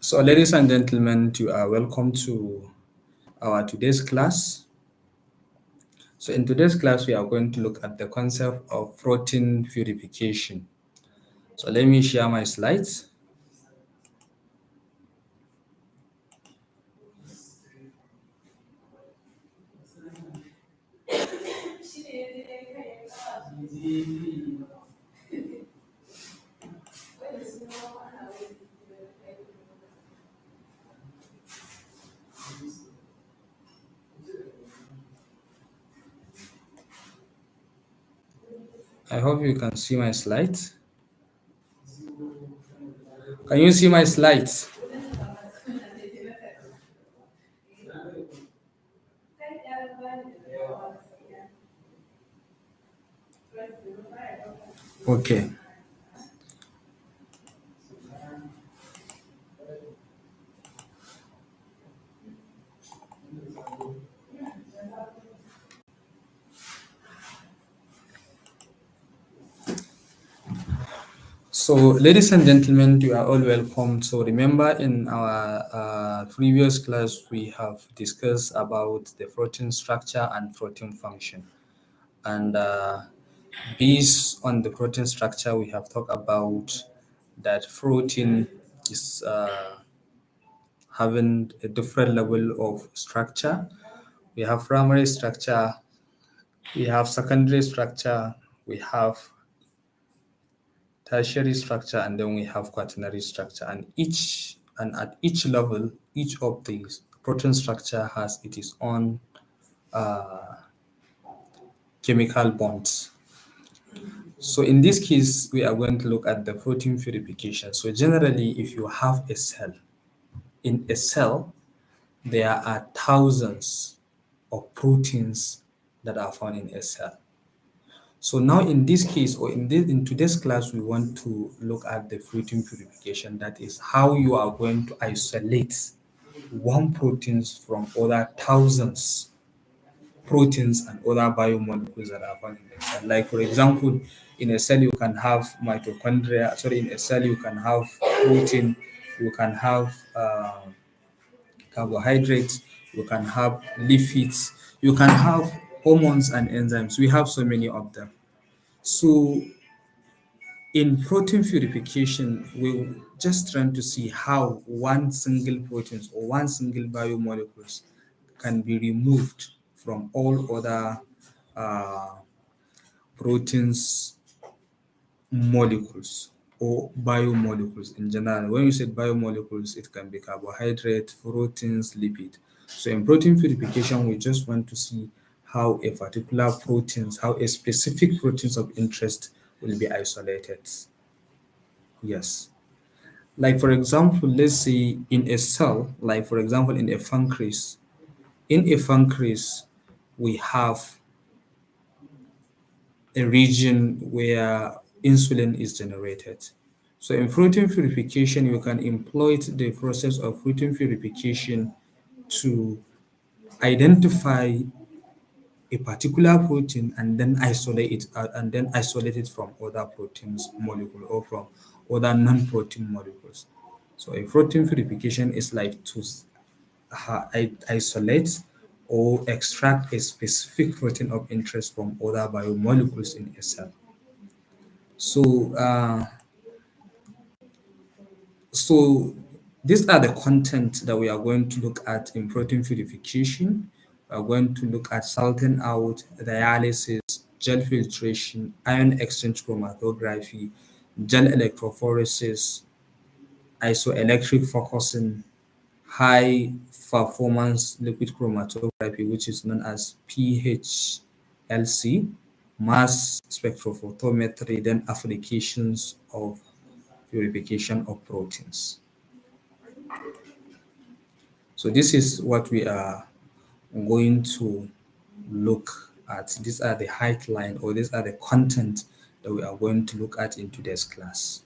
So, ladies and gentlemen, you are welcome to our today's class. So, in today's class, we are going to look at the concept of protein purification. So, let me share my slides. I hope you can see my slides. Can you see my slides? Okay. So, ladies and gentlemen, you are all welcome. So, remember in our previous class, we have discussed about the protein structure and protein function. And based on the protein structure, we have talked about that protein is having a different level of structure. We have primary structure, we have secondary structure, we have tertiary structure, and then we have quaternary structure. And at each level, each of these protein structure has its own chemical bonds. So in this case, we are going to look at the protein purification. So generally, if you have a cell, in a cell, there are thousands of proteins that are found in a cell. So now in this case, or in today's class, we want to look at the protein purification. That is how you are going to isolate one proteins from other thousands proteins and other biomolecules that are found in the cell. Like for example, in a cell you can have mitochondria. Sorry, in a cell you can have protein, you can have carbohydrates, you can have lipids, you can have hormones and enzymes. We have so many of them. So in protein purification, we're just trying to see how one single proteins or one single biomolecules can be removed from all other uh, proteins molecules or biomolecules in general. When you say biomolecules, it can be carbohydrate, proteins, lipid. So in protein purification, we just want to see how a particular proteins, how a specific proteins of interest will be isolated. Yes. Like for example, let's say in a cell, like for example in a pancreas, we have a region where insulin is generated. So in protein purification, you can employ the process of protein purification to identify a particular protein and then isolate it from other proteins molecule or from other non-protein molecules. So a protein purification is like to isolate or extract a specific protein of interest from other biomolecules in a cell. So, so these are the content that we are going to look at in protein purification. We are going to look at salting out, dialysis, gel filtration, ion exchange chromatography, gel electrophoresis, isoelectric focusing, high performance liquid chromatography, which is known as PHLC, mass spectrophotometry, then applications of purification of proteins. So this is what we are going to look at. These are the headline or these are the content that we are going to look at in today's class.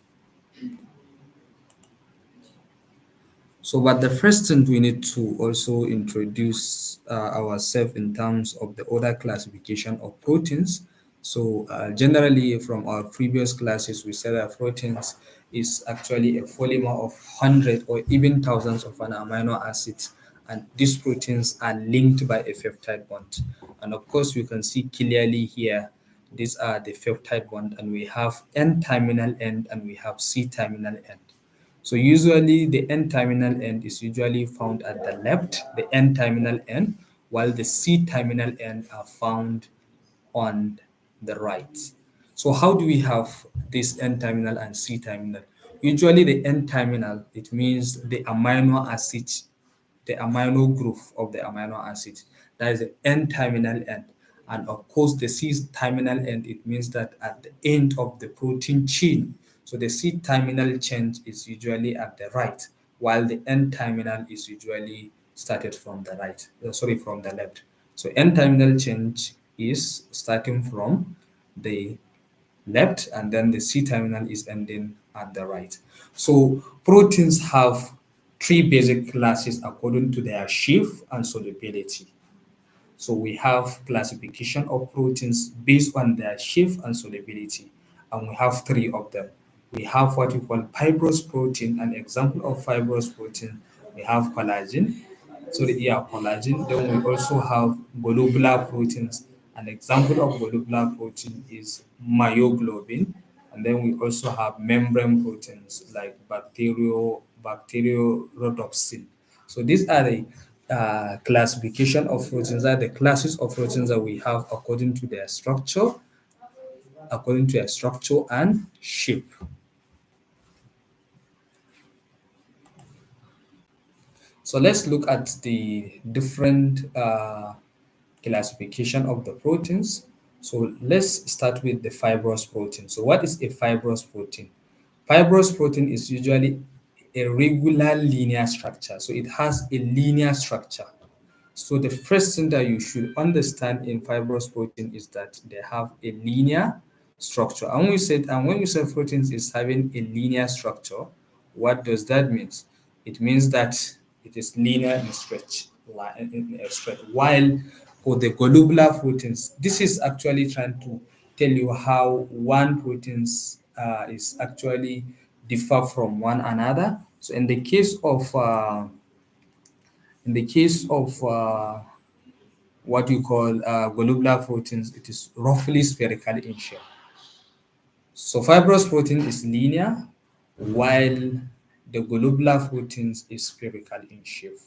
So, but the first thing we need to also introduce ourselves in terms of the other classification of proteins. So generally, from our previous classes, we said that proteins is actually a polymer of hundreds or even thousands of an amino acids, and these proteins are linked by a peptide bond. And of course, you can see clearly here, these are the peptide bond, and we have N-terminal end and we have C-terminal end. So usually the N-terminal end is usually found at the left, the N-terminal end, while the C-terminal end are found on the right. So how do we have this N-terminal and C-terminal? Usually the N-terminal, it means the amino acid, the amino group of the amino acid. That is the N-terminal end. And of course, the C-terminal end, it means that at the end of the protein chain. So the C-terminal chain is usually at the right, while the N-terminal is usually started from the right, from the left. So N-terminal change is starting from the left, and then the C terminal is ending at the right. So proteins have three basic classes according to their shape and solubility. So we have classification of proteins based on their shape and solubility, and we have three of them. We have what we call fibrous protein. An example of fibrous protein, we have collagen. Collagen. Then we also have globular proteins. An example of globular protein is myoglobin. And then we also have membrane proteins like bacteriorhodopsin. So these are the classification of proteins, are the classes of proteins that we have according to their structure and shape. So let's look at the different classification of the proteins. So let's start with the fibrous protein. So what is a fibrous protein? Fibrous protein is usually a regular linear structure. So it has a linear structure. So the first thing that you should understand in fibrous protein is that they have a linear structure. And when we say proteins is having a linear structure, what does that mean? It means that it is linear in stretch, in a stretch. While for the globular proteins, this is actually trying to tell you how one proteins is actually differ from one another. So in the case of what you call globular proteins, it is roughly spherical in shape. So fibrous protein is linear, while the globular proteins is spherical in shape.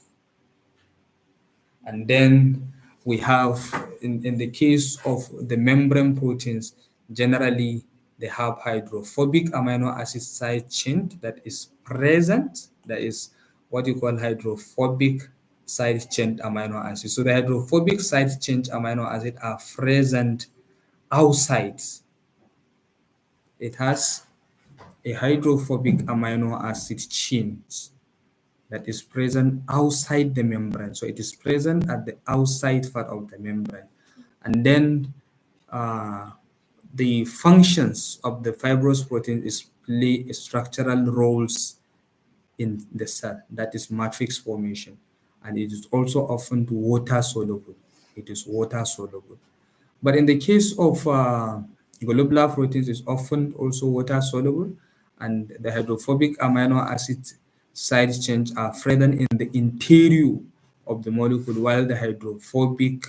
And then we have, in the case of the membrane proteins, generally they have hydrophobic amino acid side chain that is present, that is what you call hydrophobic side chain amino acid. So the hydrophobic side chain amino acid are present outside. It has a hydrophobic amino acid chain that is present outside the membrane. So it is present at the outside part of the membrane. And then uh, the functions of the fibrous protein is play structural roles in the cell, that is matrix formation. And it is also often water soluble. It is water soluble. But in the case of globular proteins, is often also water soluble, and the hydrophobic amino acid side chains are present in the interior of the molecule, while the hydrophilic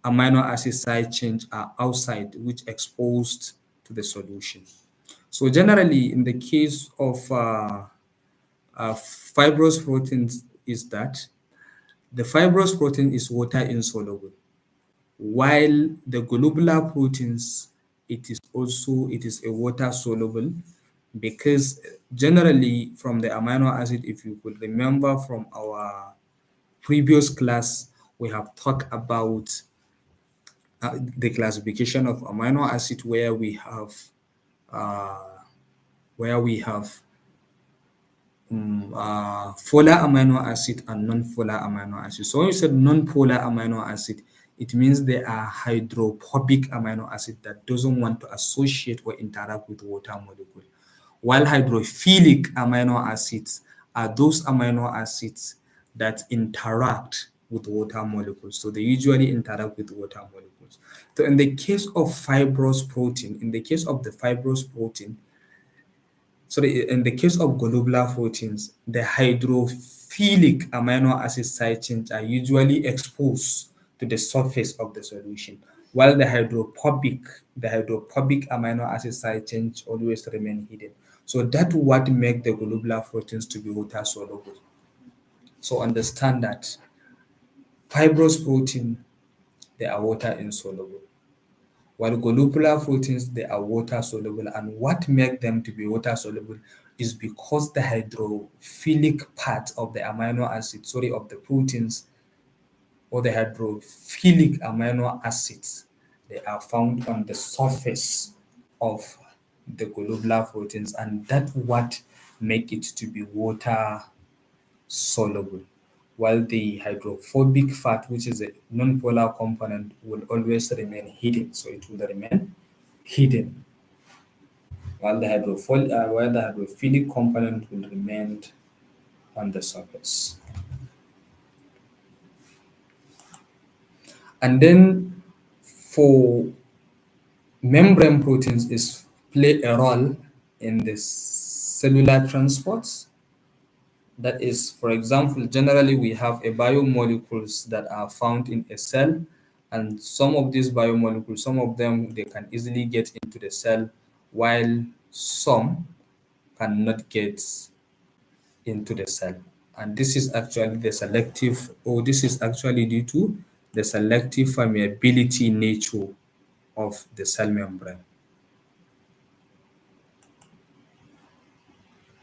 amino acid side chains are outside, which exposed to the solution. So generally, in the case of fibrous proteins, is that the fibrous protein is water insoluble, while the globular proteins, it is a water soluble, because generally from the amino acid, if you could remember from our previous class, we have talked about the classification of amino acid, where we have polar amino acid and non-polar amino acid. So when you said non-polar amino acid, it means they are hydrophobic amino acid that doesn't want to associate or interact with water molecule. While hydrophilic amino acids are those amino acids that interact with water molecules. So they usually interact with water molecules. So in the case of fibrous protein, in the case of the fibrous protein, sorry, in the case of globular proteins, the hydrophilic amino acid side chains are usually exposed to the surface of the solution, while the hydrophobic amino acid side chains always remain hidden. So that's what makes the globular proteins to be water soluble. So understand that fibrous protein, they are water insoluble, while globular proteins, they are water soluble. And what makes them to be water soluble is because the hydrophilic part of the amino acid, sorry, of the proteins, or the hydrophilic amino acids, they are found on the surface of the globular proteins, and that's what make it to be water soluble, while the hydrophobic fat, which is a non-polar component, will always remain hidden. So it will remain hidden, while the hydrophilic component will remain on the surface. And then for membrane proteins is play a role in the cellular transports. That is, for example, generally we have a biomolecules that are found in a cell, and some of these biomolecules, some of them they can easily get into the cell, while some cannot get into the cell. And this is actually the selective, or this is actually due to the selective permeability nature of the cell membrane.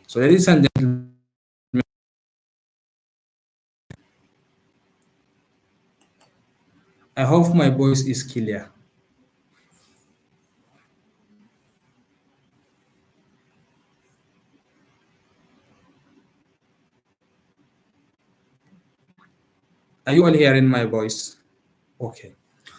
So, ladies and gentlemen, I hope my voice is clear. Are you all hearing my voice? Okay.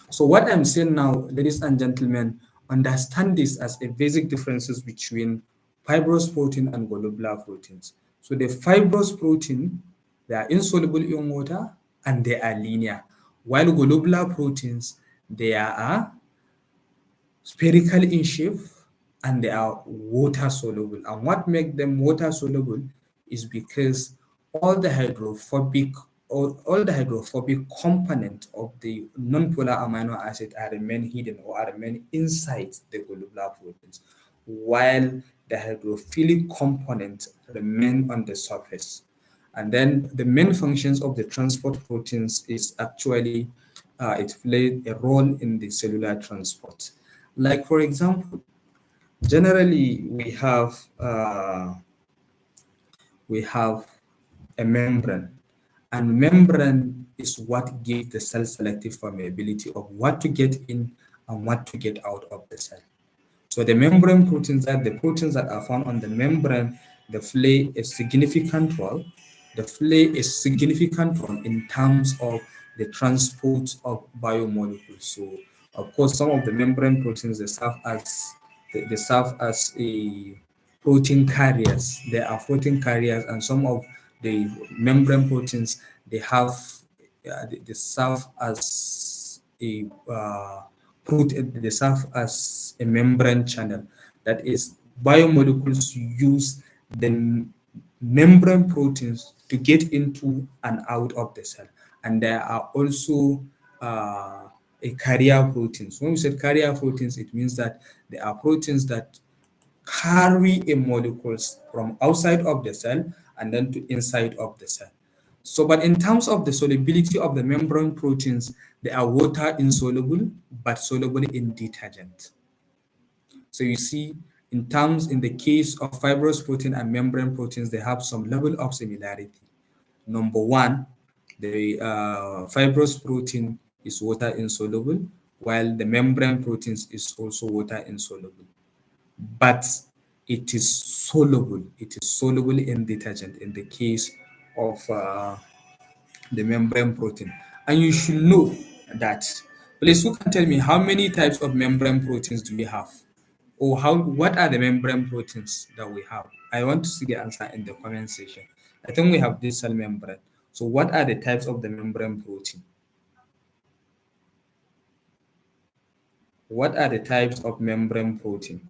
So what I'm saying now, ladies and gentlemen, understand this as a basic differences between fibrous protein and globular proteins. So the fibrous protein, they are insoluble in water and they are linear, while globular proteins, they are spherical in shape and they are water soluble. And what makes them water soluble is because all the hydrophobic all the hydrophobic component of the non-polar amino acid are remain hidden or are remain inside the globular proteins, while the hydrophilic component remain on the surface. And then the main functions of the transport proteins is actually it played a role in the cellular transport. Like for example, generally we have a membrane, and membrane is what gives the cell selective permeability of what to get in and what to get out of the cell. So the membrane proteins are the proteins that are found on the membrane. They play a significant role. They play a significant role in terms of the transport of biomolecules. So, of course, some of the membrane proteins they serve as a protein carriers. They are protein carriers, and some of the membrane proteins they serve as a they serve as a membrane channel. That is, biomolecules use the membrane proteins to get into and out of the cell, and there are also a carrier proteins. When we say carrier proteins, it means that there are proteins that carry a molecules from outside of the cell and then to inside of the cell. So, but in terms of the solubility of the membrane proteins, they are water insoluble but soluble in detergent. So you see, in the case of fibrous protein and membrane proteins, they have some level of similarity. Number one, the fibrous protein is water insoluble, while the membrane proteins is also water insoluble. But it is soluble. It is soluble in detergent in the case of the membrane protein. And you should know that. Please, who can tell me how many types of membrane proteins do we have? Or what are the membrane proteins that we have? I want to see the answer in the comment section. I think we have this cell membrane. So what are the types of the membrane protein? What are the types of membrane protein?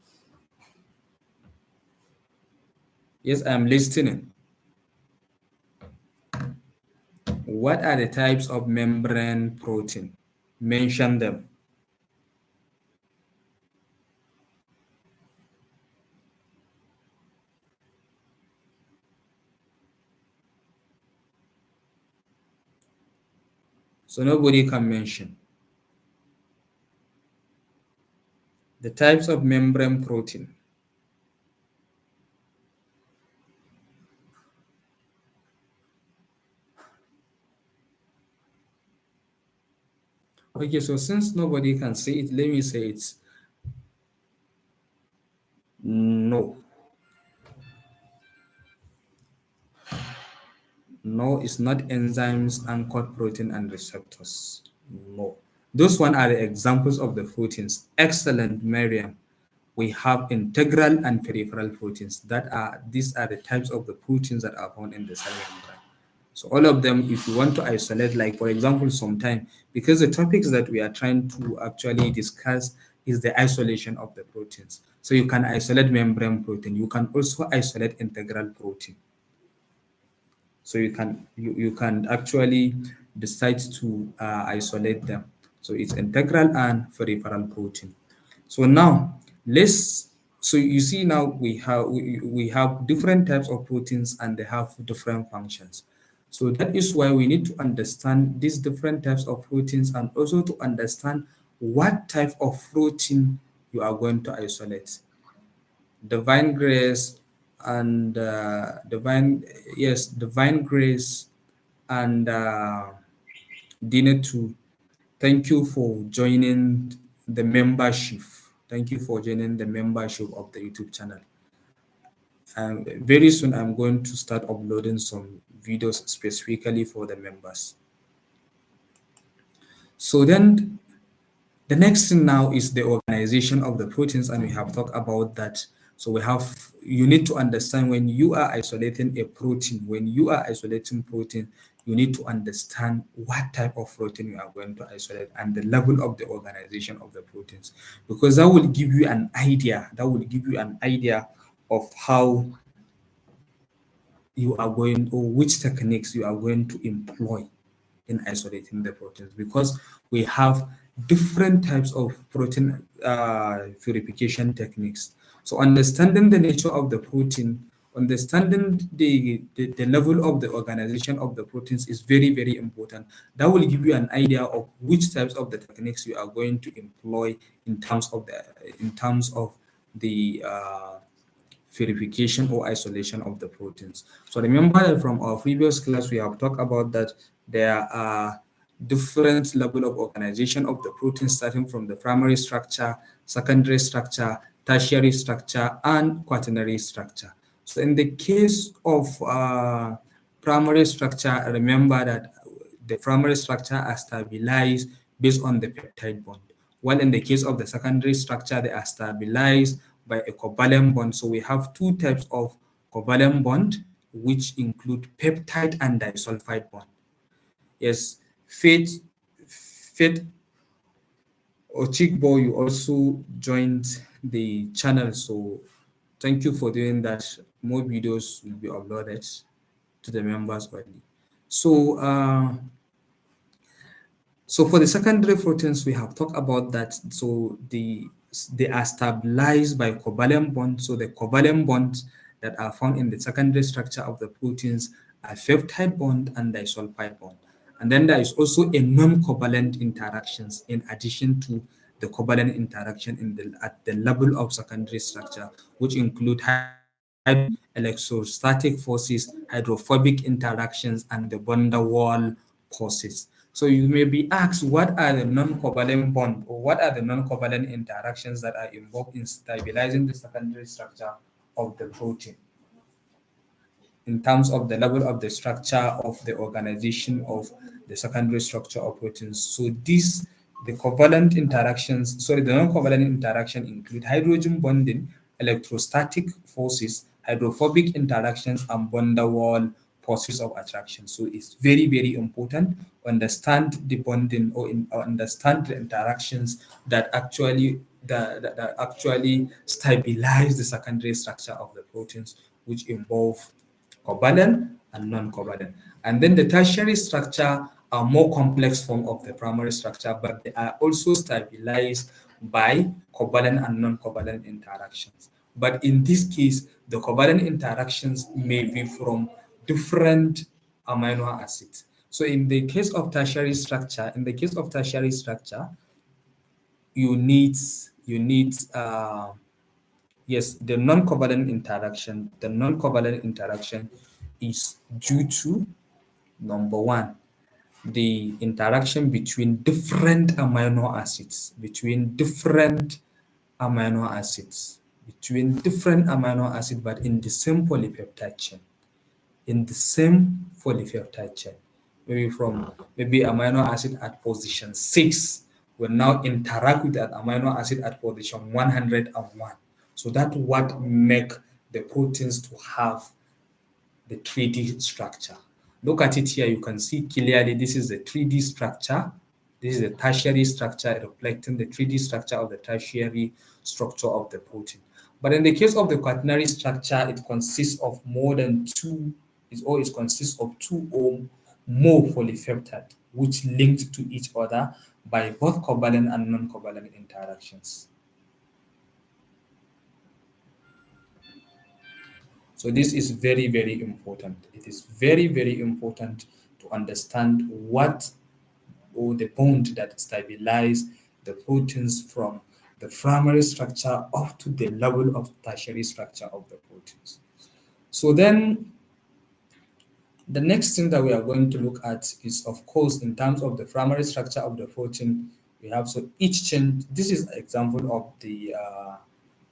Yes, I'm listening. What are the types of membrane protein? Mention them. So nobody can mention. The types of membrane protein. Okay, so since nobody can say it, let me say it. No. No, it's not enzymes, anchored protein, and receptors. No. Those one are the examples of the proteins. Excellent, Miriam. We have integral and peripheral proteins. These are the types of the proteins that are found in the cell membrane. So all of them, if you want to isolate, like for example, sometime, because the topics that we are trying to actually discuss is the isolation of the proteins. So you can isolate membrane protein. You can also isolate integral protein. So you can actually decide to isolate them. So it's integral and peripheral protein. So now let's so you see now we have different types of proteins and they have different functions. So that is why we need to understand these different types of proteins and also to understand what type of protein you are going to isolate. Divine grace and divine yes divine grace and dinner too. Thank you for joining the membership. Thank you for joining the membership of the YouTube channel. Very soon I'm going to start uploading some videos specifically for the members. So then the next thing now is the organization of the proteins, and we have talked about that. So you need to understand when you are isolating a protein, when you are isolating protein, you need to understand what type of protein you are going to isolate and the level of the organization of the proteins, because that will give you an idea. That will give you an idea of how you are going or which techniques you are going to employ in isolating the proteins, because we have different types of protein purification techniques. So understanding the nature of the protein, understanding the level of the organization of the proteins is very, very important. That will give you an idea of which types of the techniques you are going to employ in terms of the purification or isolation of the proteins. So remember that from our previous class, we have talked about that there are different level of organization of the protein, starting from the primary structure, secondary structure, tertiary structure, and quaternary structure. So in the case of primary structure, remember that the primary structure are stabilized based on the peptide bond. While in the case of the secondary structure, they are stabilized by a covalent bond. So we have two types of covalent bond, which include peptide and disulfide bond. Yes, Faith Ochigbo, you also joined the channel. So thank you for doing that. More videos will be uploaded to the members only. So for the secondary proteins, we have talked about that. So they are stabilized by covalent bonds. So the covalent bonds that are found in the secondary structure of the proteins are peptide bond and disulfide bond. And then there is also a non-covalent interactions in addition to the covalent interaction at the level of secondary structure, which include electrostatic forces, hydrophobic interactions, and the van der Waal forces. So you may be asked, what are the non-covalent bond or what are the non-covalent interactions that are involved in stabilizing the secondary structure of the protein in terms of the level of the structure of the organization of the secondary structure of proteins. So the non-covalent interaction include hydrogen bonding, electrostatic forces, hydrophobic interactions, and van der Waal forces of attraction. So it's very, very important to understand the bonding or understand the interactions that actually stabilize the secondary structure of the proteins, which involve covalent and non-covalent. And then the tertiary structure are more complex form of the primary structure, but they are also stabilized by covalent and non-covalent interactions. But in this case, the covalent interactions may be from different amino acids. So in the case of tertiary structure, you need you need yes, the non-covalent interaction. The non-covalent interaction is due to number one, the interaction between different amino acids, between different amino acids, but in the same polypeptide chain, maybe from maybe amino acid at position 6 will now interact with that amino acid at position 101. So that what make the proteins to have the 3D structure. Look at it here, you can see clearly this is the 3D structure. This is the tertiary structure reflecting the 3D structure of the tertiary structure of the protein. But in the case of the quaternary structure, it consists of more than two, it consists of two or more polypeptides, which linked to each other by both covalent and non-covalent interactions. So this is very, very important. It is very, very important to understand what or the bond that stabilize the proteins from the primary structure up to the level of tertiary structure of the proteins. So then the next thing that we are going to look at is, of course, in terms of the primary structure of the protein, we have so each chain. This is an example of the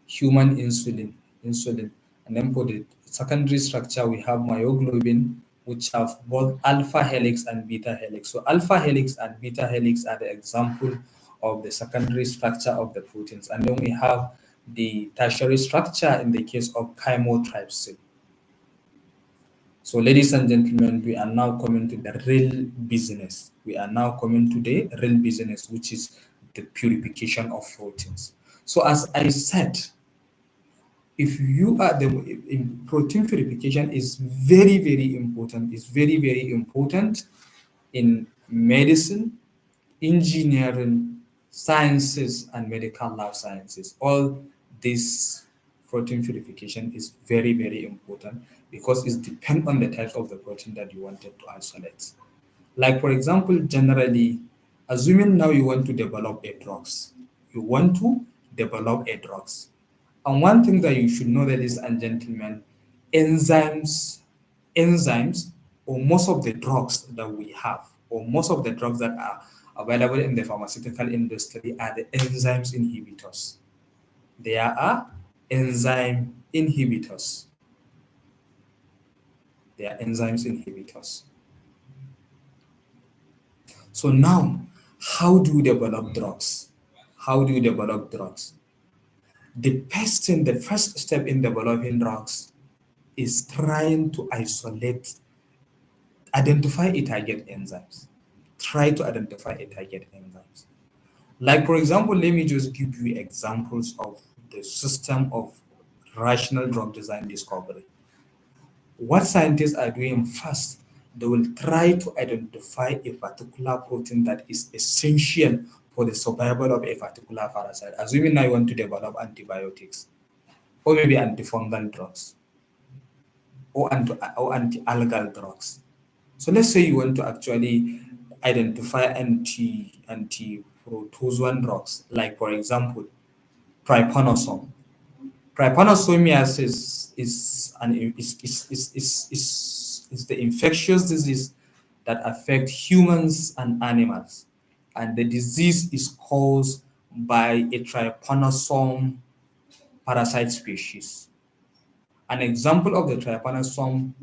human insulin, and then for the secondary structure, we have myoglobin, which have both alpha helix and beta helix. So alpha helix and beta helix are the example of the secondary structure of the proteins, and then we have the tertiary structure in the case of chymotrypsin. So, ladies and gentlemen, we are now coming to the real business. We are now coming to the real business, which is the purification of proteins. So, as I said, if you are in protein purification is very, very important. It's very, very important in medicine, engineering, sciences, and medical lab sciences. All this protein purification is very, very important because it depends on the types of the protein that you wanted to isolate. Like, for example, generally, assuming now you want to develop a drugs, you want to develop a drugs. And one thing that you should know, ladies and gentlemen, enzymes, enzymes, or most of the drugs that we have, or most of the drugs that are available in the pharmaceutical industry are the enzymes inhibitors. They are enzyme inhibitors. They are enzymes inhibitors. So now, how do you develop drugs? How do you develop drugs? The first step in developing drugs is trying to identify a target enzymes. Try to identify a target enzymes. Like, for example, let me just give you examples of the system of rational drug design discovery. What scientists are doing first, they will try to identify a particular protein that is essential for the survival of a particular parasite. Assuming now you want to develop antibiotics, or maybe antifungal drugs, or anti-algal drugs. So let's say you want to actually identify anti-protozoan drugs, like for example, trypanosome. Trypanosomias is the infectious disease that affect humans and animals, and the disease is caused by a trypanosome parasite species. An example of the trypanosome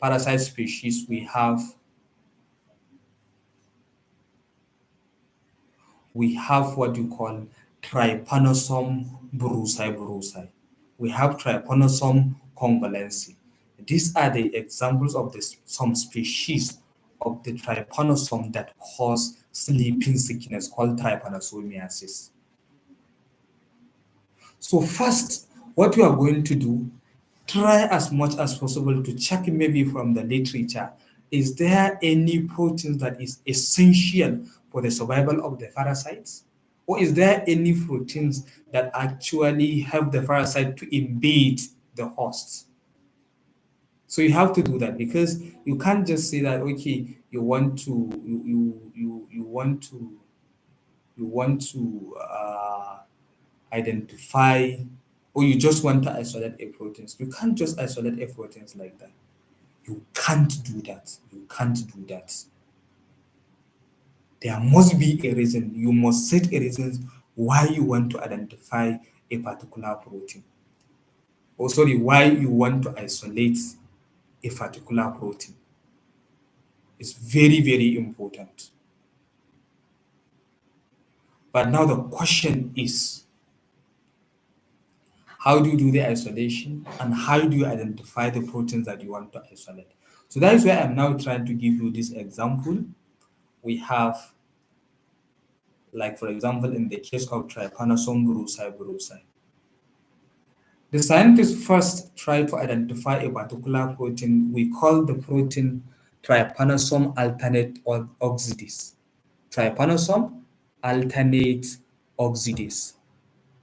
parasite species we have what you call Trypanosome brucei. We have Trypanosome convalescens. These are the examples of some species of the trypanosome that cause sleeping sickness called trypanosomiasis. So first, what we are going to do, try as much as possible to check maybe from the literature, is there any protein that is essential for the survival of the parasites? Or is there any proteins that actually help the parasite to invade the host? So you have to do that, because you can't just say that okay, you want to identify, or you just want to isolate a proteins. You can't just isolate a proteins like that. You can't do that. You can't do that. There must be a reason. You must set a reason why you want to identify a particular protein. Or sorry, why you want to isolate a particular protein. It's very, very important. But now the question is, how do you do the isolation, and how do you identify the proteins that you want to isolate? So that is why I'm now trying to give you this example. We have, like for example, in the case of trypanosome brucei. The scientists first try to identify a particular protein. We call the protein trypanosome alternate oxidase. Trypanosome alternate oxidase.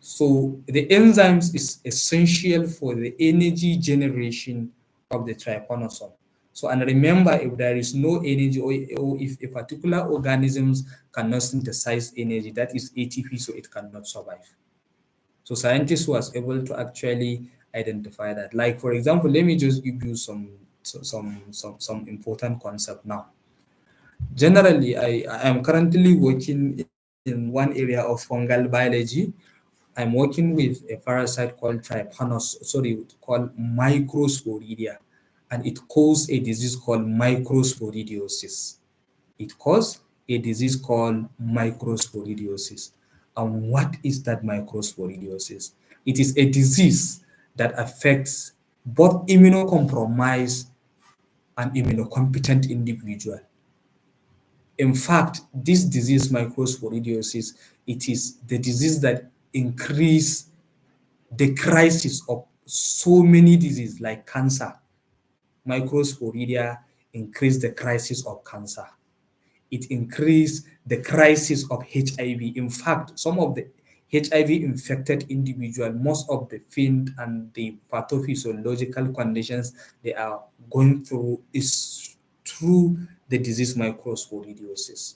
So the enzymes is essential for the energy generation of the trypanosome. So, and remember, if there is no energy, or if a particular organisms cannot synthesize energy, that is ATP, so it cannot survive. So scientists was able to actually identify that. Like for example, let me just give you some important concept now. Generally, I am currently working in one area of fungal biology. I'm working with a parasite called called microsporidia, and it causes a disease called microsporidiosis. It causes a disease called microsporidiosis. And what is that microsporidiosis? It is a disease that affects both immunocompromised and immunocompetent individual. In fact, this disease, microsporidiosis, it is the disease that increase the crisis of so many diseases like cancer. Microsporidia increase the crisis of cancer. It increased the crisis of HIV. In fact, some of the HIV infected individual, most of the field and the pathophysiological conditions they are going through is through the disease microsporidiosis.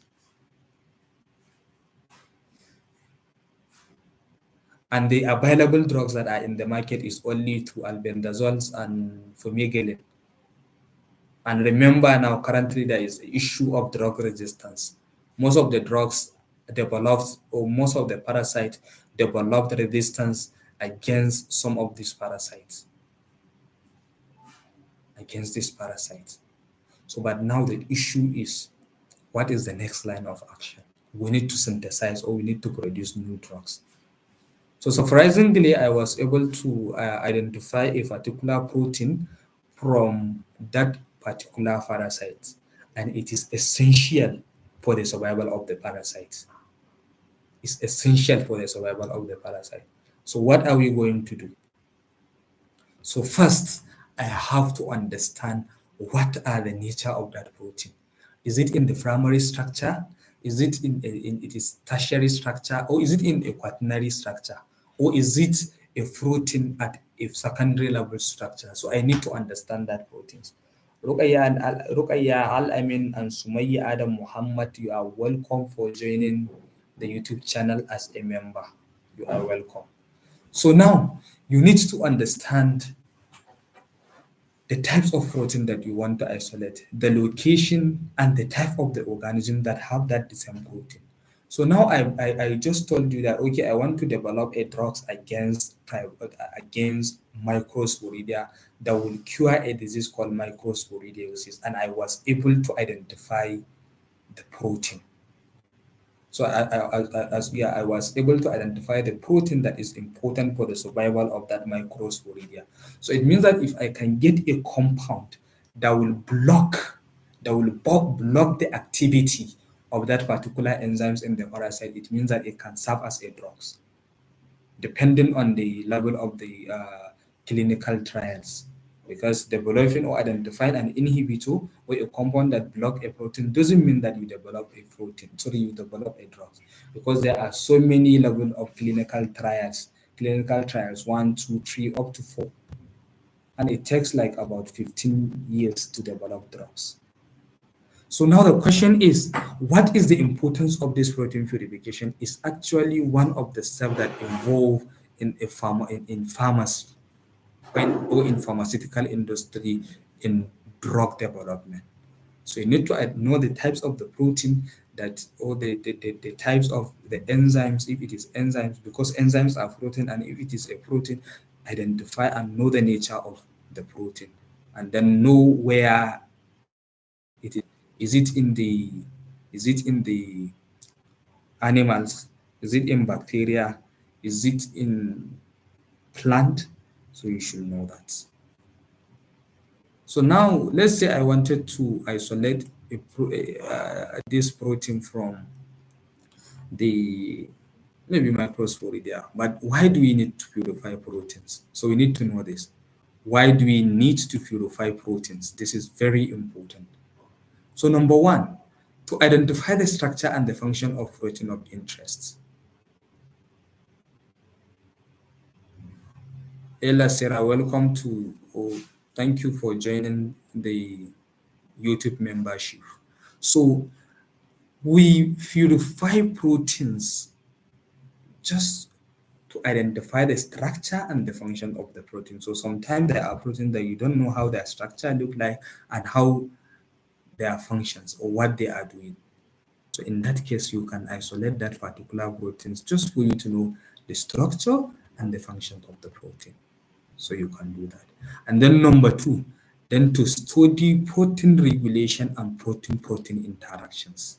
And the available drugs that are in the market is only through albendazoles and fumigaline. And remember now, currently there is an issue of drug resistance. Most of the drugs developed, or most of the parasites developed resistance against some of these parasites. Against these parasites. So, but now the issue is, what is the next line of action? We need to synthesize, or we need to produce new drugs. So surprisingly, I was able to identify a particular protein from that particular parasite, and it is essential for the survival of the parasite. It's essential for the survival of the parasite. So what are we going to do? So first, I have to understand what are the nature of that protein. Is it in the primary structure? Is it in it is tertiary structure, or is it in a quaternary structure, or is it a protein at a secondary level structure? So I need to understand that proteins. Rukaya Al Amin and Sumaya Adam Muhammad, you are welcome for joining the YouTube channel as a member. You are welcome. So now you need to understand the types of protein that you want to isolate, the location and the type of the organism that have that same protein. So now I just told you that okay, I want to develop a drugs against microsporidia that will cure a disease called microsporidiosis, and I was able to identify the protein. So I was able to identify the protein that is important for the survival of that microsporidia. So it means that if I can get a compound that will block the activity of that particular enzymes in the parasite, it means that it can serve as a drugs, depending on the level of the clinical trials. Because developing or identifying an inhibitor or a compound that block a protein doesn't mean that you develop a protein, sorry, you develop a drug. Because there are so many level of clinical trials, 1, 2, 3, up to 4. And it takes like about 15 years to develop drugs. So now the question is, what is the importance of this protein purification? Is actually one of the steps that involve in a in pharmacy or in pharmaceutical industry in drug development. So you need to know the types of the protein that, or the types of the enzymes, if it is enzymes, because enzymes are protein, and if it is a protein, identify and know the nature of the protein, and then know where it is. Is it in the animals? Is it in bacteria? Is it in plant? So you should know that. So now let's say I wanted to isolate this protein from the maybe microsporidia. But why do we need to purify proteins? So we need to know this. Why do we need to purify proteins? This is very important. So number one, to identify the structure and the function of protein of interest. Ella Sarah, welcome to, thank you for joining the YouTube membership. So we purify proteins just to identify the structure and the function of the protein. So sometimes there are proteins that you don't know how their structure look like and how their functions or what they are doing. So in that case, you can isolate that particular proteins just for you to know the structure and the function of the protein. So you can do that. And then number two, then to study protein regulation and protein-protein interactions.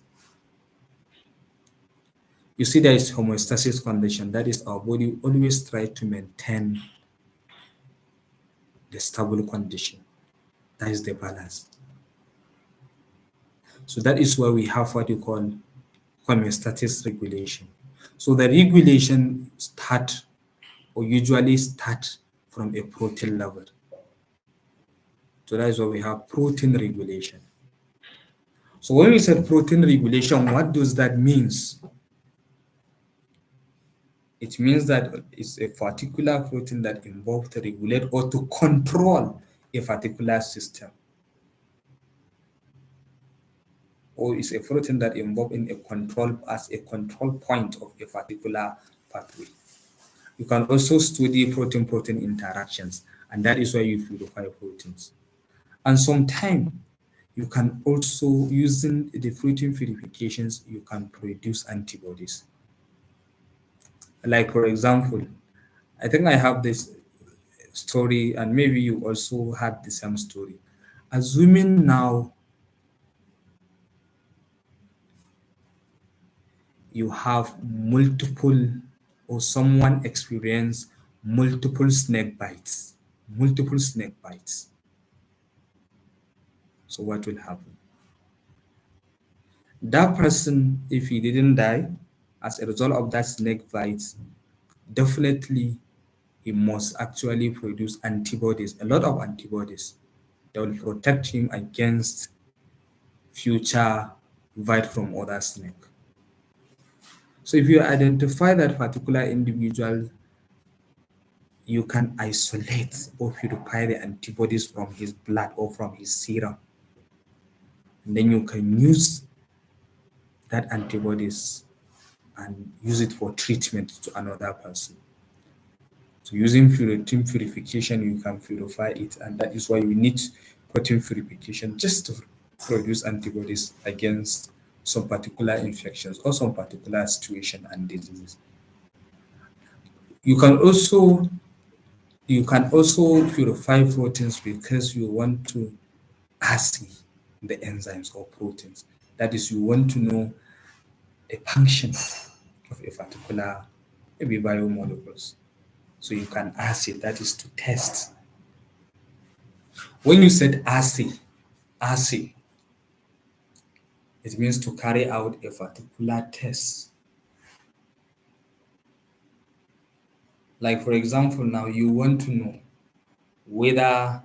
You see, there is homeostasis condition. That is, our body always try to maintain the stable condition. That is the balance. So that is why we have what you call homeostasis regulation. So the regulation start or usually start from a protein level. So that is why we have protein regulation. So when we said protein regulation, what does that means? It means that it's a particular protein that involves to regulate or to control a particular system. Or it's a protein that involved in a control as a control point of a particular pathway. You can also study protein-protein interactions, and that is why you purify proteins. And sometimes you can also, using the protein purifications, you can produce antibodies. Like for example, I think I have this story, and maybe you also had the same story. Assuming now you have multiple, or someone experience multiple snake bites, multiple snake bites. So what will happen? That person, if he didn't die as a result of that snake bite, definitely he must actually produce antibodies, a lot of antibodies that will protect him against future bite from other snake. So if you identify that particular individual, you can isolate or purify the antibodies from his blood or from his serum. And then you can use that antibodies and use it for treatment to another person. So using protein purification, you can purify it, and that is why we need protein purification just to produce antibodies against some particular infections or some particular situation and diseases. You can also purify proteins because you want to assay the enzymes or proteins. That is, you want to know a function of a particular maybe biomolecules. So you can assay, that is to test. When you said assay, it means to carry out a particular test. Like for example, now you want to know whether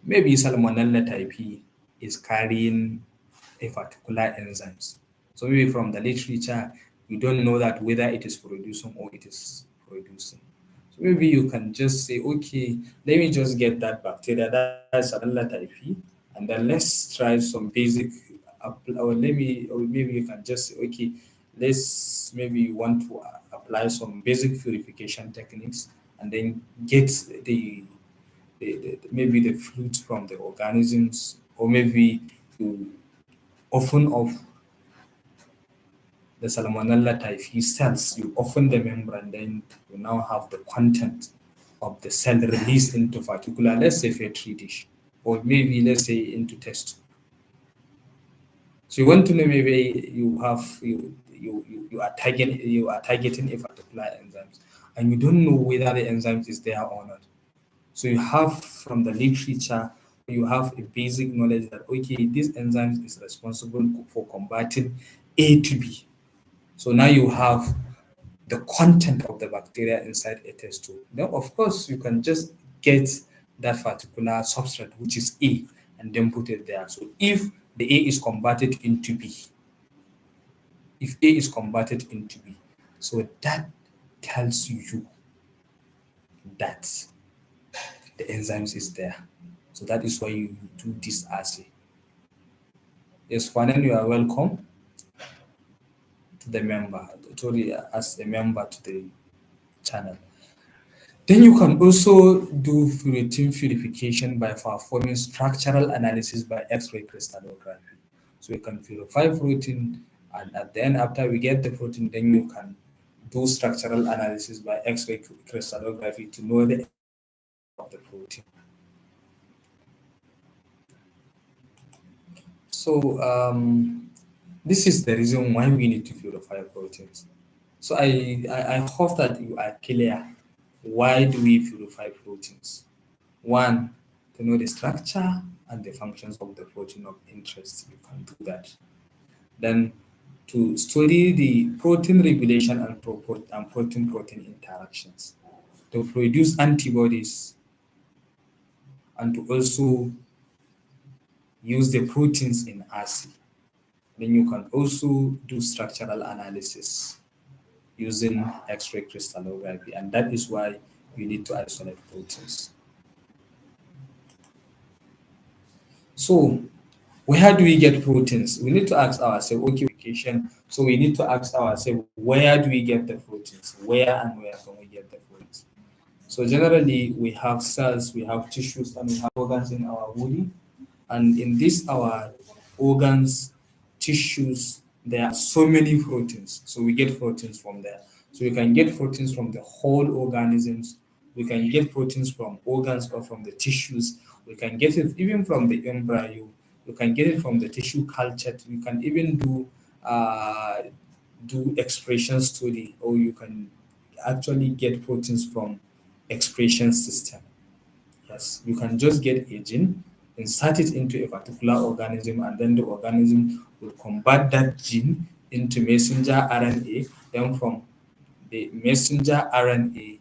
maybe Salmonella typhi is carrying a particular enzymes. So maybe from the literature, you don't know that whether it is producing or it is producing. So maybe you can just say, okay, let me just get that bacteria, that's Salmonella typhi, and then let's try some basic, or maybe you can just say, okay, let's maybe you want to apply some basic purification techniques, and then get maybe the fluids from the organisms, or maybe you open up the Salmonella typhi cells, you open the membrane, then you now have the content of the cell released into particular, let's say petri dish, or maybe let's say into test. So you want to know maybe you are targeting a particular enzymes, and you don't know whether the enzymes is there or not. So you have from the literature, you have a basic knowledge that okay, this enzyme is responsible for converting A to B. So now you have the content of the bacteria inside a test tube. Then of course you can just get that particular substrate which is A and then put it there. So if the A is converted into B, if A is converted into B, so that tells you that the enzymes is there. So that is why you do this assay. Yes, Fanan, you are welcome to the member, totally as a member to the channel. Then you can also do protein purification by performing structural analysis by X-ray crystallography. So you can purify protein, and at the end, after we get the protein, then you can do structural analysis by X-ray crystallography to know the of the protein. So this is the reason why we need to purify proteins. So I hope that you are clear. Why do we purify proteins? One, to know the structure and the functions of the protein of interest. You can do that. Then to study the protein regulation and protein-protein interactions. To produce antibodies and to also use the proteins in assay. Then you can also do structural analysis using X-ray crystallography, and that is why you need to isolate proteins. So, where do we get proteins? We need to ask ourselves, okay, so we need to ask ourselves, where do we get the proteins? Where and where can we get the proteins? So generally, we have cells, we have tissues, and we have organs in our body. And in these our organs, tissues, there are so many proteins. So we get proteins from there. So we can get proteins from the whole organisms. We can get proteins from organs or from the tissues. We can get it even from the embryo. You can get it from the tissue culture. You can even do expression study, or you can actually get proteins from expression system. Yes, you can just get a gene, insert it into a particular organism, and then the organism will convert that gene into messenger RNA, then from the messenger RNA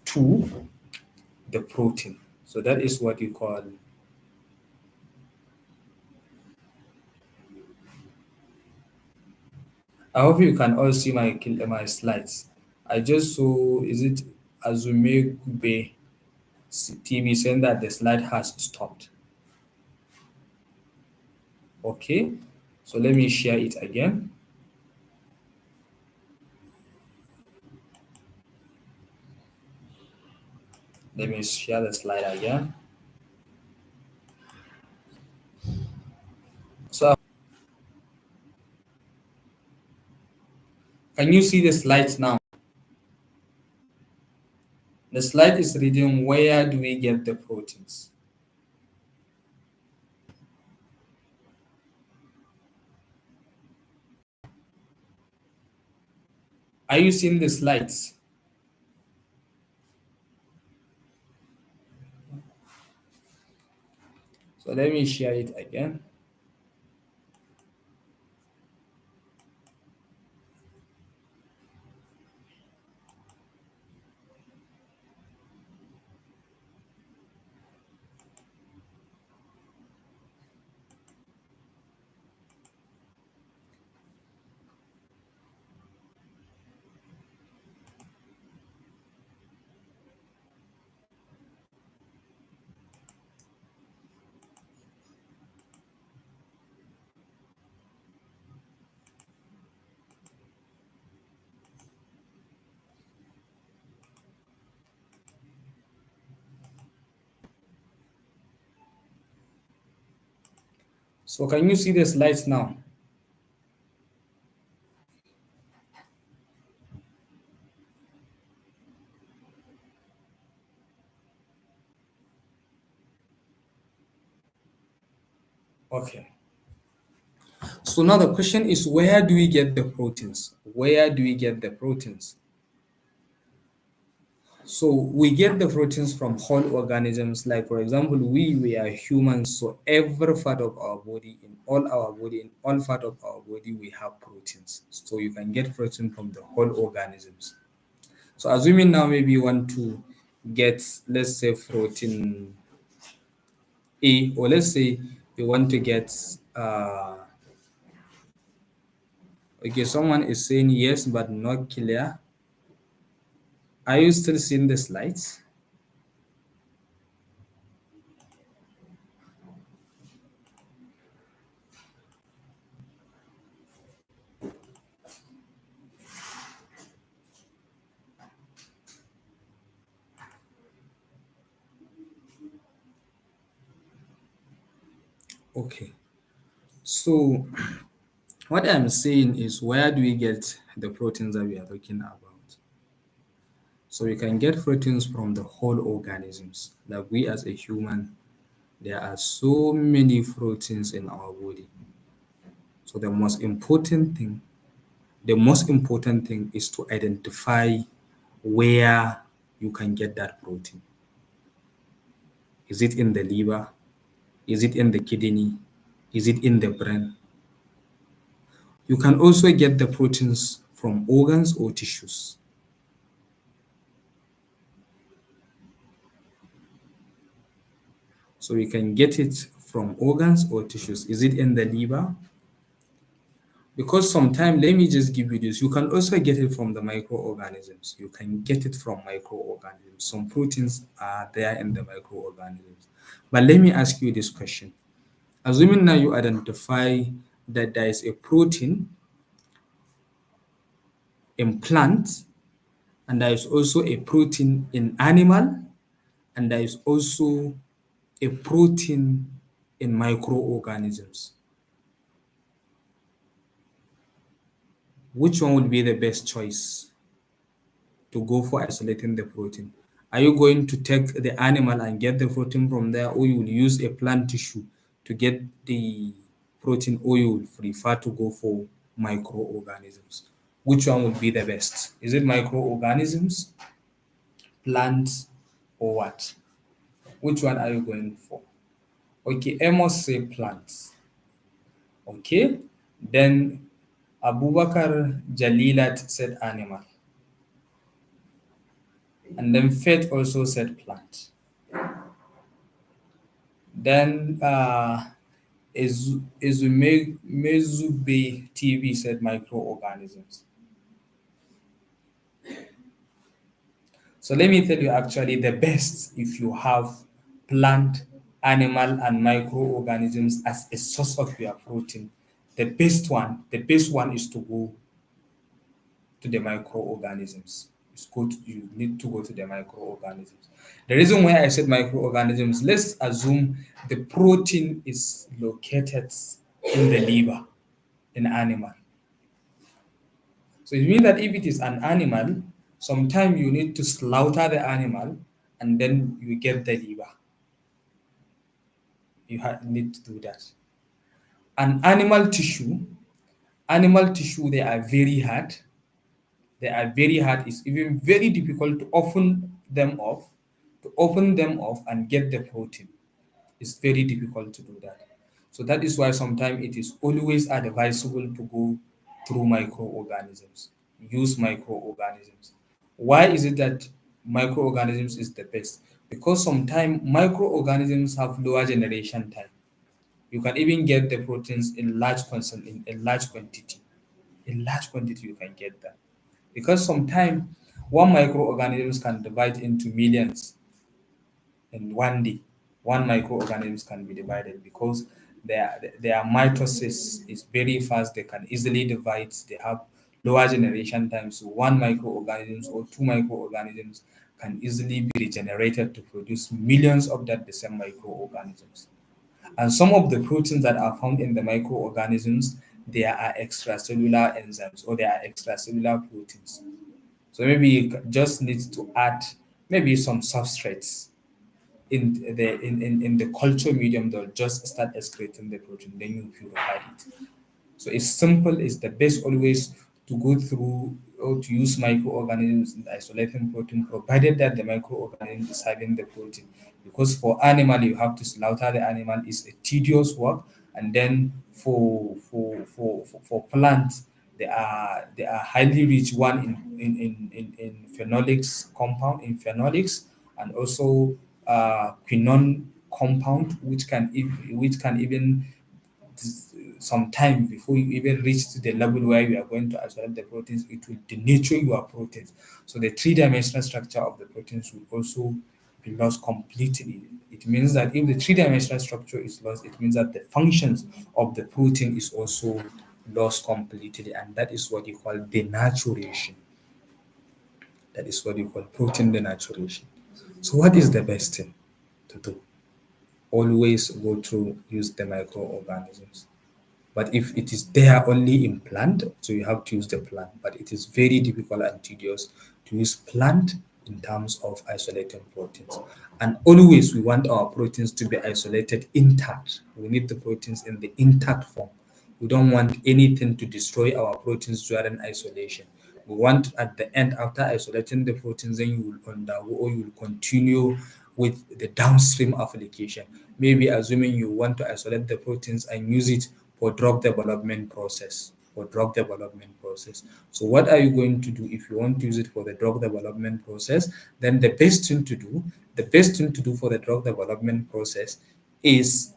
to the protein. So that is what you call. I hope you can all see my slides. I just saw, is it Azume Gube TV saying that the slide has stopped. Okay, so let me share it again. Let me share the slide again. So can you see the slides now? The slide is reading, where do we get the proteins? Are you seeing the slides? So let me share it again. So can you see the slides now? Okay. So now the question is, where do we get the proteins? Where do we get the proteins? So we get the proteins from whole organisms. Like for example, we are humans, so every part of our body, in all part of our body, we have proteins. So you can get protein from the whole organisms. So assuming now maybe you want to get, let's say, protein A, or let's say you want to get okay, someone is saying yes but not clear. Are you still seeing the slides? Okay. So what I'm saying is, where do we get the proteins that we are talking about? So we can get proteins from the whole organisms. Like we as a human, there are so many proteins in our body. So the most important thing is to identify where you can get that protein. Is it in the liver? Is it in the kidney? Is it in the brain? You can also get the proteins from organs or tissues. So we can get it from organs or tissues. Is it in the liver? Because sometimes, let me just give you this. You can also get it from the microorganisms. You can get it from microorganisms. Some proteins are there in the microorganisms. But let me ask you this question. Assuming now you identify that there is a protein in plants, and there is also a protein in animal, and there is also a protein in microorganisms. Which one would be the best choice to go for isolating the protein? Are you going to take the animal and get the protein from there, or you will use a plant tissue to get the protein, or you will prefer to go for microorganisms? Which one would be the best? Is it microorganisms, plants, or what? Which one are you going for? Okay, Amos say plants. Okay, then Abubakar Jalilat said animal, and then Faith also said plant. Then Mezube TV said microorganisms. So let me tell you, actually the best, if you have plant, animal, and microorganisms as a source of your protein, the best one is to go to the microorganisms. You need to go to the microorganisms. The reason why I said microorganisms, let's assume the protein is located in the liver in animal. So it means that if it is an animal, sometime you need to slaughter the animal and then you get the liver. Need to do that. An animal tissue, they are very hard. They are very hard. It's even very difficult to open them off and get the protein. It's very difficult to do that. So that is why sometimes it is always advisable to go through microorganisms, use microorganisms. Why is it that microorganisms is the best? Because sometimes microorganisms have lower generation time. You can even get the proteins in large quantity. In large quantity, you can get that because sometimes one microorganisms can divide into millions in one day. One microorganisms can be divided because their mitosis is very fast. They can easily divide. They have lower generation time. So one microorganisms or two microorganisms can easily be regenerated to produce millions of that the same microorganisms. And some of the proteins that are found in the microorganisms, there are extracellular enzymes or there are extracellular proteins. So maybe you just need to add maybe some substrates in the culture medium. They'll just start excreting the protein, then you purify it. So it's simple. It's the best always to go through or to use microorganisms in isolating protein, provided that the microorganism is having the protein. Because for animal, you have to slaughter the animal. It's a tedious work, and then for plants, they are highly rich one in phenolics compound in phenolics and also quinone compound, which can even some time before you even reach to the level where you are going to isolate the proteins, it will denature your proteins. So the three-dimensional structure of the proteins will also be lost completely. It means that if the three-dimensional structure is lost, it means that the functions of the protein is also lost completely, and that is what you call denaturation. That is what you call protein denaturation. So what is the best thing to do? Always go through use the microorganisms. But if it is there only in plant, so you have to use the plant. But it is very difficult and tedious to use plant in terms of isolating proteins. And always we want our proteins to be isolated intact. We need the proteins in the intact form. We don't want anything to destroy our proteins during isolation. We want at the end, after isolating the proteins, then you will undergo or you will continue with the downstream application. Maybe assuming you want to isolate the proteins and use it for drug development process. For drug development process. So what are you going to do if you want to use it for the drug development process? Then the best thing to do for the drug development process is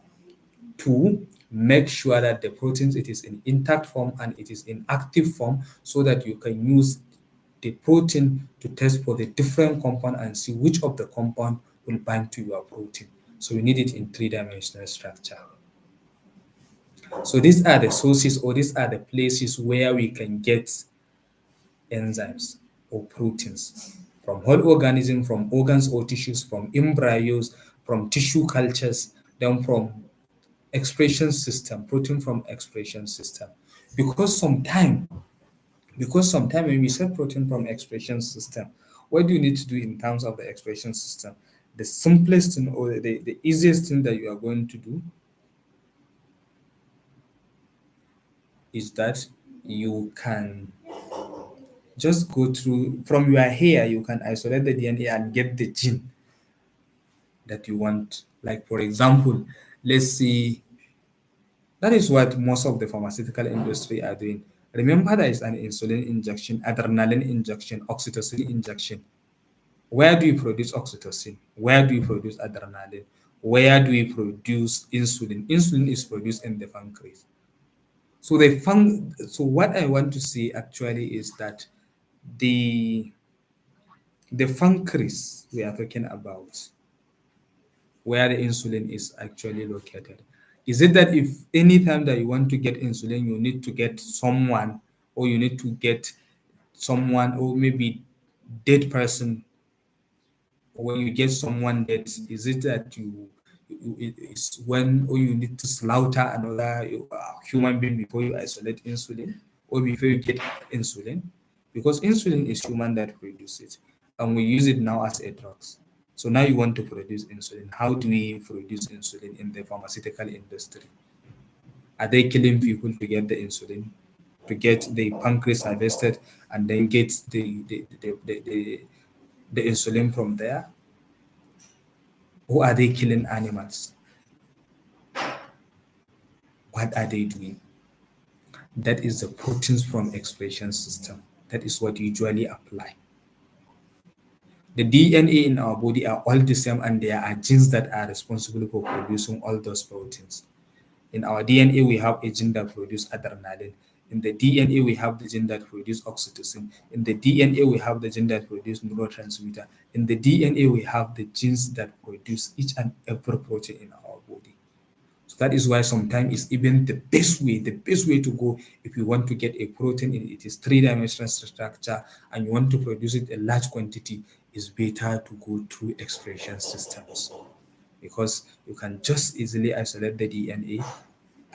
to make sure that the proteins it is in intact form and it is in active form so that you can use the protein to test for the different compound and see which of the compound will bind to your protein. So you need it in three-dimensional structure. So these are the sources or these are the places where we can get enzymes or proteins from whole organism, from organs or tissues, from embryos, from tissue cultures, then from expression system, protein from expression system. Because sometime, when we say protein from expression system, what do you need to do in terms of the expression system? The simplest thing or the easiest thing that you are going to do is that you can just go through from your hair, you can isolate the DNA and get the gene that you want. Like, for example, let's see, that is what most of the pharmaceutical industry are doing. Remember, there is an insulin injection, adrenaline injection, oxytocin injection. Where do you produce oxytocin? Where do you produce adrenaline? Where do we produce insulin? Insulin is produced in the pancreas. So what I want to say actually is that the the pancreas we are talking about, where the insulin is actually located. Is it that if anytime that you want to get insulin, you need to get someone, or you need to get someone, or maybe dead person, or when you get someone dead, is it that it's when or you need to slaughter another human being before you isolate insulin or before you get insulin? Because insulin is human that produce it, and we use it now as a drugs. So now you want to produce insulin. How do we produce insulin in the pharmaceutical industry? Are they killing people to get the insulin? to get the pancreas harvested and then get the insulin from there? Or are they killing animals? What are they doing? That is the proteins from expression system. That is what usually apply. The DNA in our body are all the same, and there are genes that are responsible for producing all those proteins. In our DNA, we have a gene that produces adrenaline. In the DNA, we have the gene that produces oxytocin. In the DNA, we have the gene that produces neurotransmitter. In the DNA, we have the genes that produce each and every protein in our body. So that is why sometimes it's even the best way to go if you want to get a protein in its three-dimensional structure and you want to produce it in large quantity, it's better to go through expression systems because you can just easily isolate the DNA,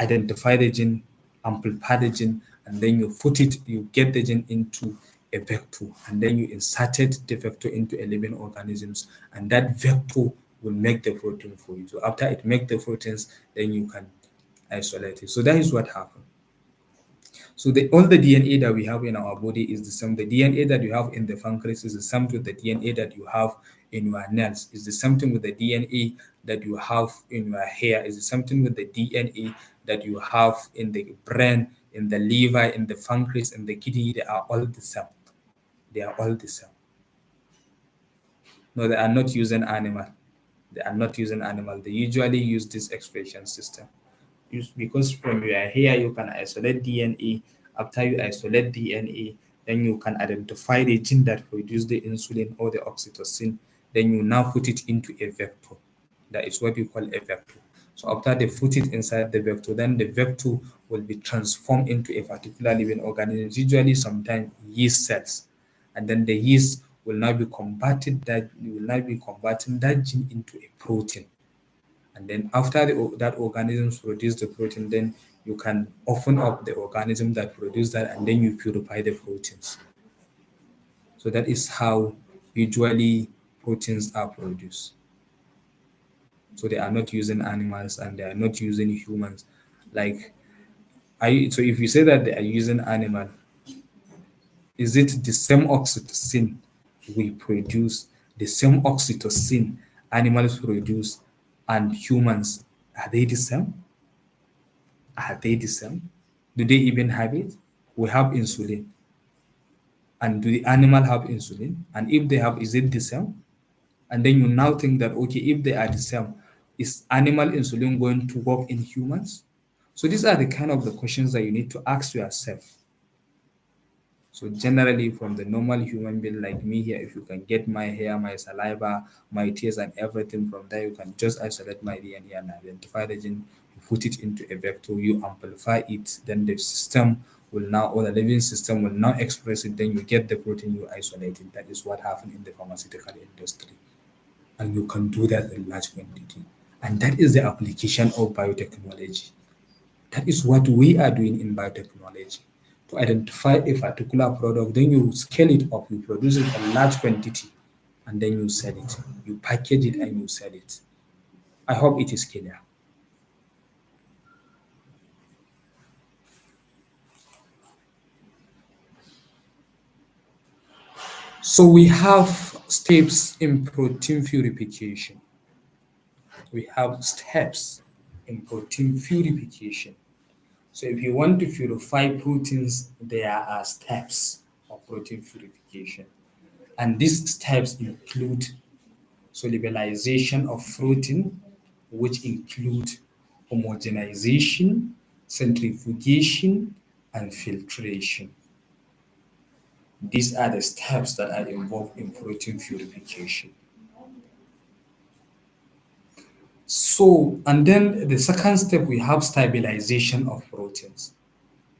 identify the gene, amplify the gene, and then you get the gene into a vector, and then you inserted the vector into a living organisms, and that vector will make the protein for you. So after it make the proteins, then you can isolate it. So that is what happened. So all the DNA that we have in our body is the same. The DNA that you have in the pancreas is the same with the DNA that you have in your nails. Is the same thing with the DNA that you have in your hair. Is the same thing with the DNA that you have in the brain, in the liver, in the pancreas, in the kidney. They are all the same. They are all the same. No, they are not using animal. They are not using animal. They usually use this expression system. Because from your hair you can isolate DNA. After you isolate DNA, then you can identify the gene that produce the insulin or the oxytocin. Then you now put it into a vector. That is what you call a vector. So after they put it inside the vector, then the vector will be transformed into a particular living organism, usually sometimes yeast cells. And then the yeast will now be converted that you will now be converting that gene into a protein. And then after that organisms produce the protein, then you can open up the organism that produce that, and then you purify the proteins. So that is how usually proteins are produced. So they are not using animals and they are not using humans. Like so if you say that they are using animal, is it the same oxytocin we produce, the same oxytocin animals produce and humans, are they the same? Are they the same? Do they even have it? We have insulin. And do the animal have insulin? And if they have, is it the same? And then you now think that, okay, if they are the same, is animal insulin going to work in humans? So these are the kind of the questions that you need to ask yourself. So generally, from the normal human being like me here, if you can get my hair, my saliva, my tears, and everything from there, you can just isolate my DNA and identify the gene. You put it into a vector, you amplify it, then the system will now, or the living system will now express it. Then you get the protein, you isolate it. That is what happened in the pharmaceutical industry, and you can do that in large quantity. And that is the application of biotechnology. That is what we are doing in biotechnology. To identify a particular product, then you scale it up, you produce it in large quantity, and then you sell it. You package it and you sell it. I hope it is clear. So we have steps in protein purification. We have steps in protein purification. So if you want to purify proteins, there are steps of protein purification. And these steps include solubilization of protein, which include homogenization, centrifugation, and filtration. These are the steps that are involved in protein purification. So, and then the second step, we have stabilization of proteins.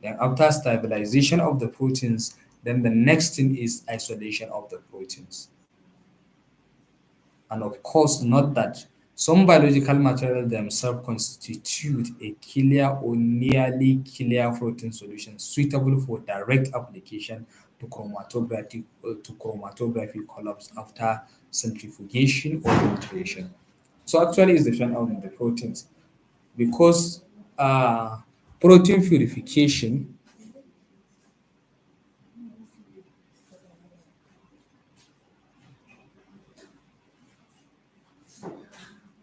Then after stabilization of the proteins, then the next thing is isolation of the proteins. And of course, note that some biological materials themselves constitute a clear or nearly clear protein solution suitable for direct application to chromatography columns after centrifugation or filtration. So actually, it's depend on the proteins because uh, protein purification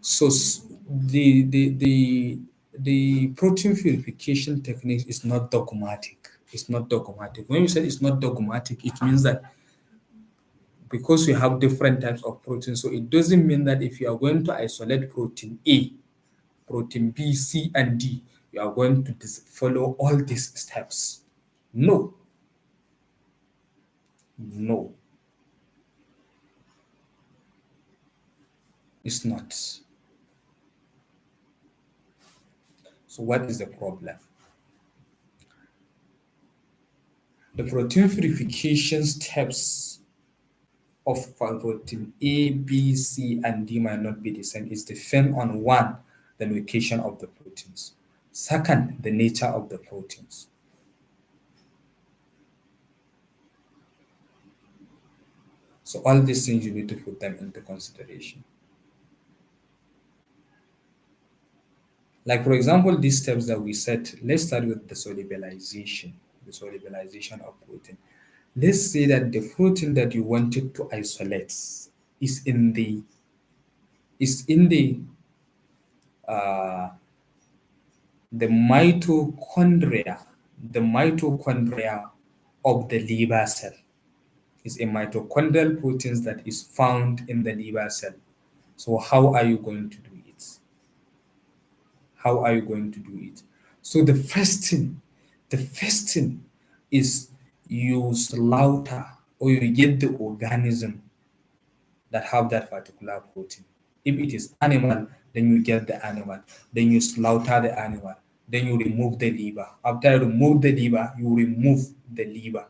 So the protein purification technique is not dogmatic. It's not dogmatic. When you say it's not dogmatic, it means that because we have different types of protein, so it doesn't mean that if you are going to isolate protein A, protein B, C, and D, you are going to follow all these steps. No, no, it's not. So what is the problem? The protein purification steps of protein A, B, C, and D might not be the same. It depends on one, the location of the proteins. Second, the nature of the proteins. So all these things you need to put them into consideration. Like for example, these steps that we set, let's start with the solubilization of protein. Let's say that the protein that you wanted to isolate is in the is in uh, mitochondria, the mitochondria of the liver cell. Is a mitochondrial protein that is found in the liver cell. So how are you going to do it? How are you going to do it? So the first thing is you slaughter or you get the organism that have that particular protein. If it is animal, then you get the animal. Then you slaughter the animal. Then you remove the liver. After you remove the liver, you remove the liver.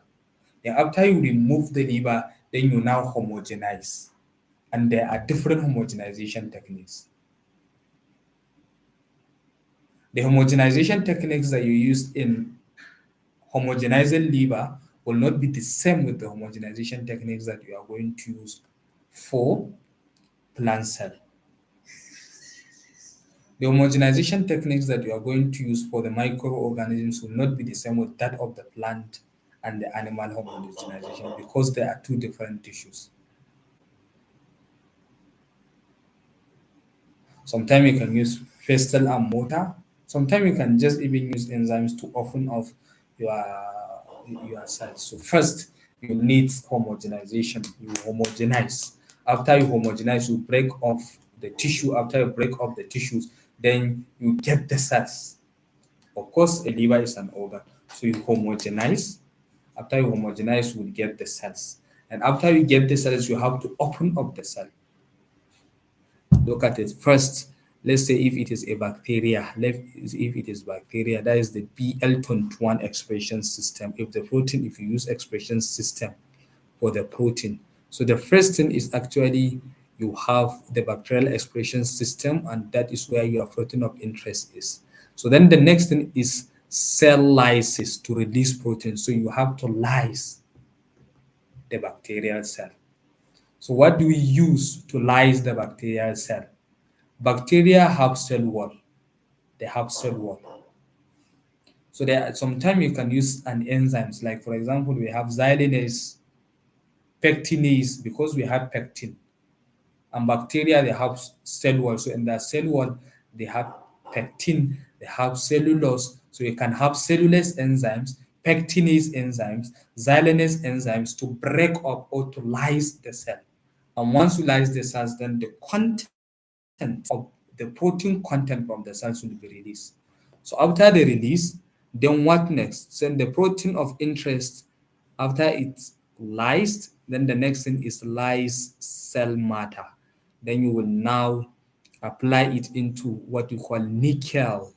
Then after you remove the liver, then you now homogenize. And there are different homogenization techniques. The homogenization techniques that you use in homogenizing liver will not be the same with the homogenization techniques that you are going to use for plant cell. The homogenization techniques that you are going to use for the microorganisms will not be the same with that of the plant and the animal homogenization because they are two different tissues. Sometimes you can use pestle and mortar. Sometimes you can just even use enzymes to open off your cells. So first, you need homogenization. You homogenize. After you homogenize, you break off the tissue. After you break off the tissues, then you get the cells. Of course, a liver is an organ. So you homogenize. After you homogenize, you will get the cells. And after you get the cells, you have to open up the cell. Look at it first. Let's say if it is a bacteria, if it is bacteria, that is the BL21 expression system. If you use expression system for the protein. So the first thing is actually you have the bacterial expression system, and that is where your protein of interest is. So then the next thing is cell lysis to release protein. So you have to lyse the bacterial cell. So what do we use to lyse the bacterial cell? Bacteria have cell wall. They have cell wall. So there sometimes you can use an enzymes. Like for example, we have xylinase, pectinase, because we have pectin. And bacteria they have cell wall. So in that cell wall, they have pectin, they have cellulose. So you can have cellulase enzymes, pectinase enzymes, xylinase enzymes to break up or to lyse the cell. And once you lyse the cells, then the content of the protein content from the cells will be released. So after the release, then what next? Then the protein of interest, after it's lysed, then the next thing is lyse cell matter. Then you will now apply it into what you call nickel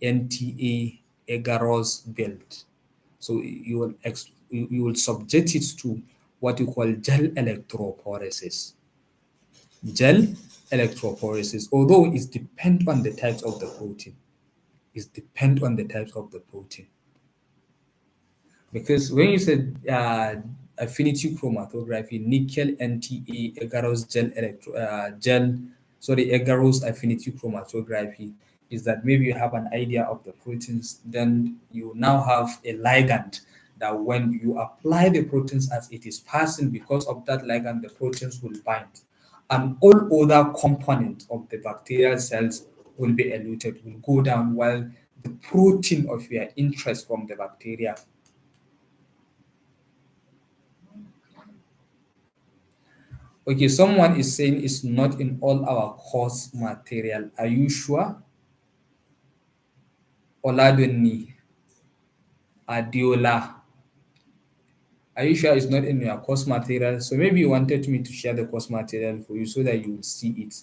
NTA agarose belt. So you will subject it to what you call gel electrophoresis. Gel electrophoresis, although it depends on the types of the protein. It depends on the types of the protein. Because when you said affinity chromatography, nickel NTA agarose agarose affinity chromatography is that maybe you have an idea of the proteins, then you now have a ligand that when you apply the proteins as it is passing, because of that ligand, the proteins will bind. and all other components of the bacterial cells will be eluted, will go down, while the protein of your interest from the bacteria. Okay, someone is saying it's not in all our course material. Are you sure? Oladunni, Adiola. Are you sure it's not in your course material? So maybe you wanted me to share the course material for you so that you will see it.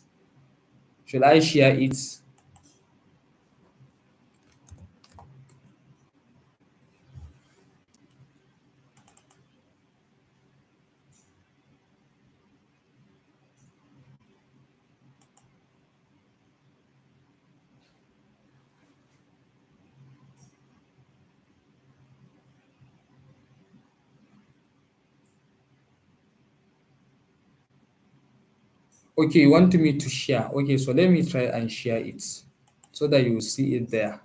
Should I share it? Okay, you want me to share. Okay, so let me try and share it so that you will see it there.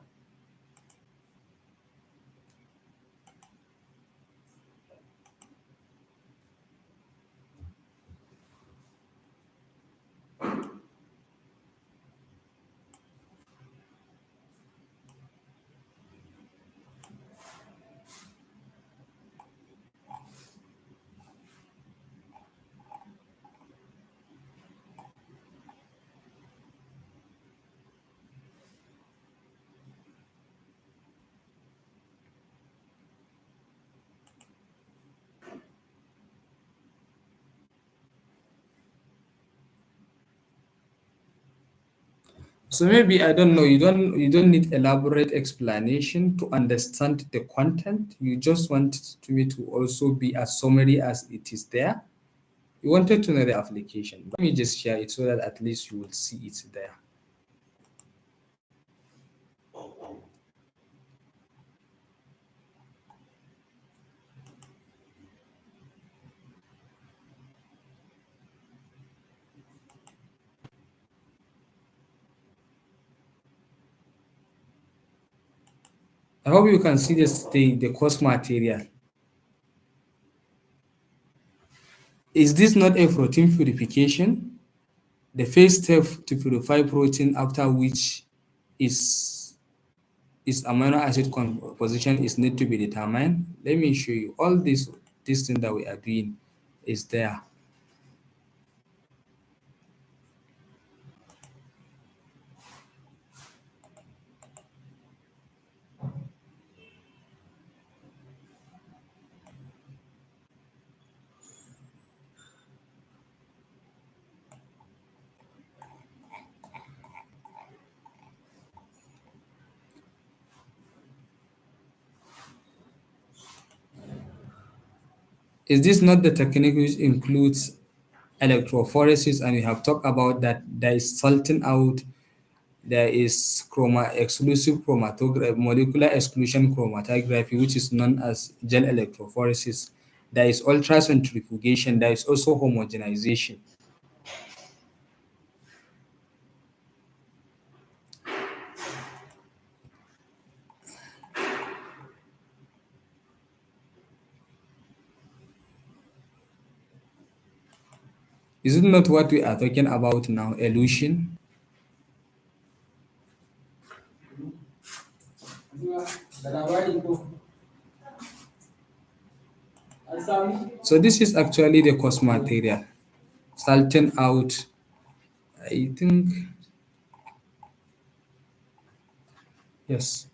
So maybe I don't know, you don't need elaborate explanation to understand the content. You just want to me to also be as summary as it is there. You wanted to know the application. Let me just share it so that at least you will see it there. I hope you can see this the course material. Is this not a protein purification? The first step to purify protein, after which is amino acid composition is need to be determined. Let me show you all this thing that we are doing is there. Is this not the technique which includes electrophoresis? And we have talked about that there is salting out, there is exclusive chromatography, molecular exclusion chromatography, which is known as gel electrophoresis. There is ultracentrifugation. There is also homogenization. Is it not what we are talking about now, elution? So this is actually the course material. Salting out, I think, yes.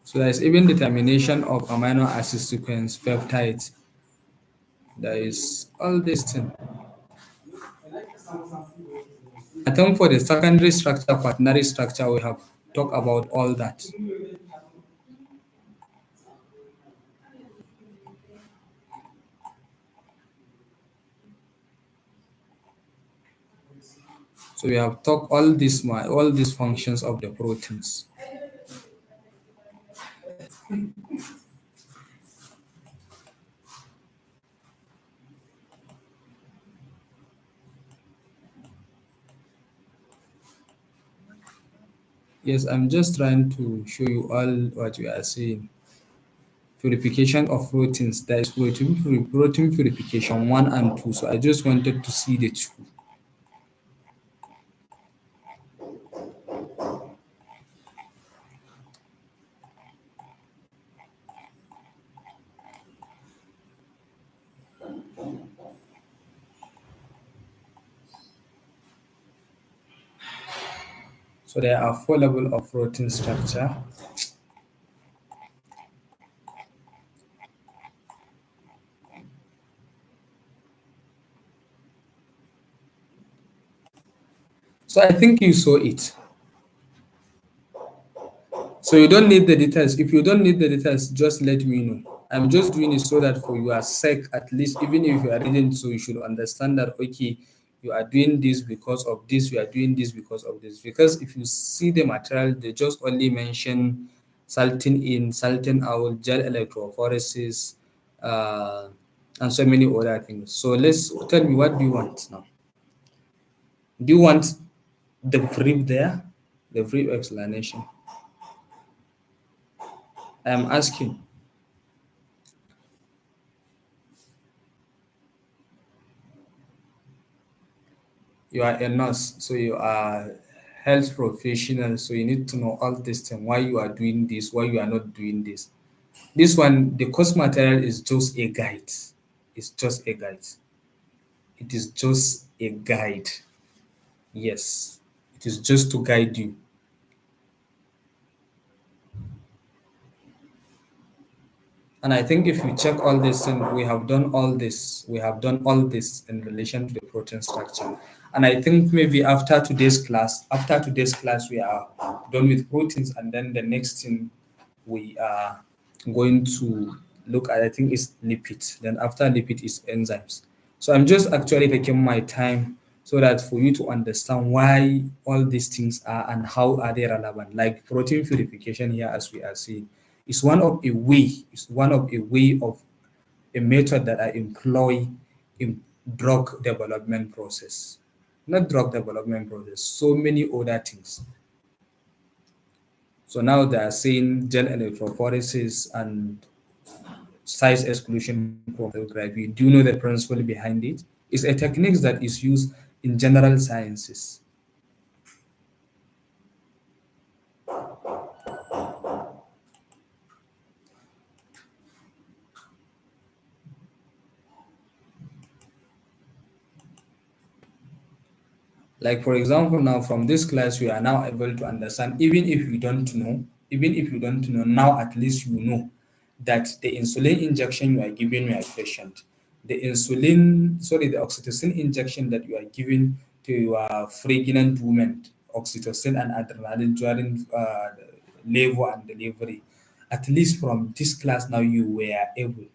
So there is even determination of amino acid sequence, peptides. There is all this thing. I think for the secondary structure, quaternary structure, we have talked about all that. So we have talked all these functions of the proteins. Yes, I'm just trying to show you all what we are seeing. purification of proteins. There is protein purification one and two. So I just wanted to see the two. So there are four levels of protein structure. So I think you saw it. So you don't need the details. If you don't need the details, just let me know. I'm just doing it so that for your sake, at least, even if you are reading, so you should understand that, okay, you are doing this because of this, you are doing this because of this. Because if you see the material, they just only mention salting in, salting out, gel electrophoresis, uh, and so many other things. So let's tell me, what do you want now? Do you want the brief there, the brief explanation? I am asking. You are a nurse, so you are health professional, so you need to know all this thing, why you are doing this, why you are not doing this. This one, the course material is just a guide. It's just a guide. It is just a guide. Yes, it is just to guide you. And I think if you check all this, and we have done all this, we have done all this in relation to the protein structure. And I think maybe after today's class, we are done with proteins, and then the next thing we are going to look at, I think, is lipids. Then after lipid is enzymes. So I'm just actually taking my time so that for you to understand why all these things are and how are they relevant. Like protein purification here, as we are seeing, is one of a way of a method that I employ in drug development process. Not drug development process, so many other things. So now they are saying gel electrophoresis and size exclusion chromatography. Do you know the principle behind it? It's a technique that is used in general sciences. Like for example, now from this class, we are now able to understand, even if you don't know, now at least you know that the insulin injection you are giving your patient, the oxytocin injection that you are giving to your pregnant woman, oxytocin and adrenaline during labor and delivery. At least from this class now you were able,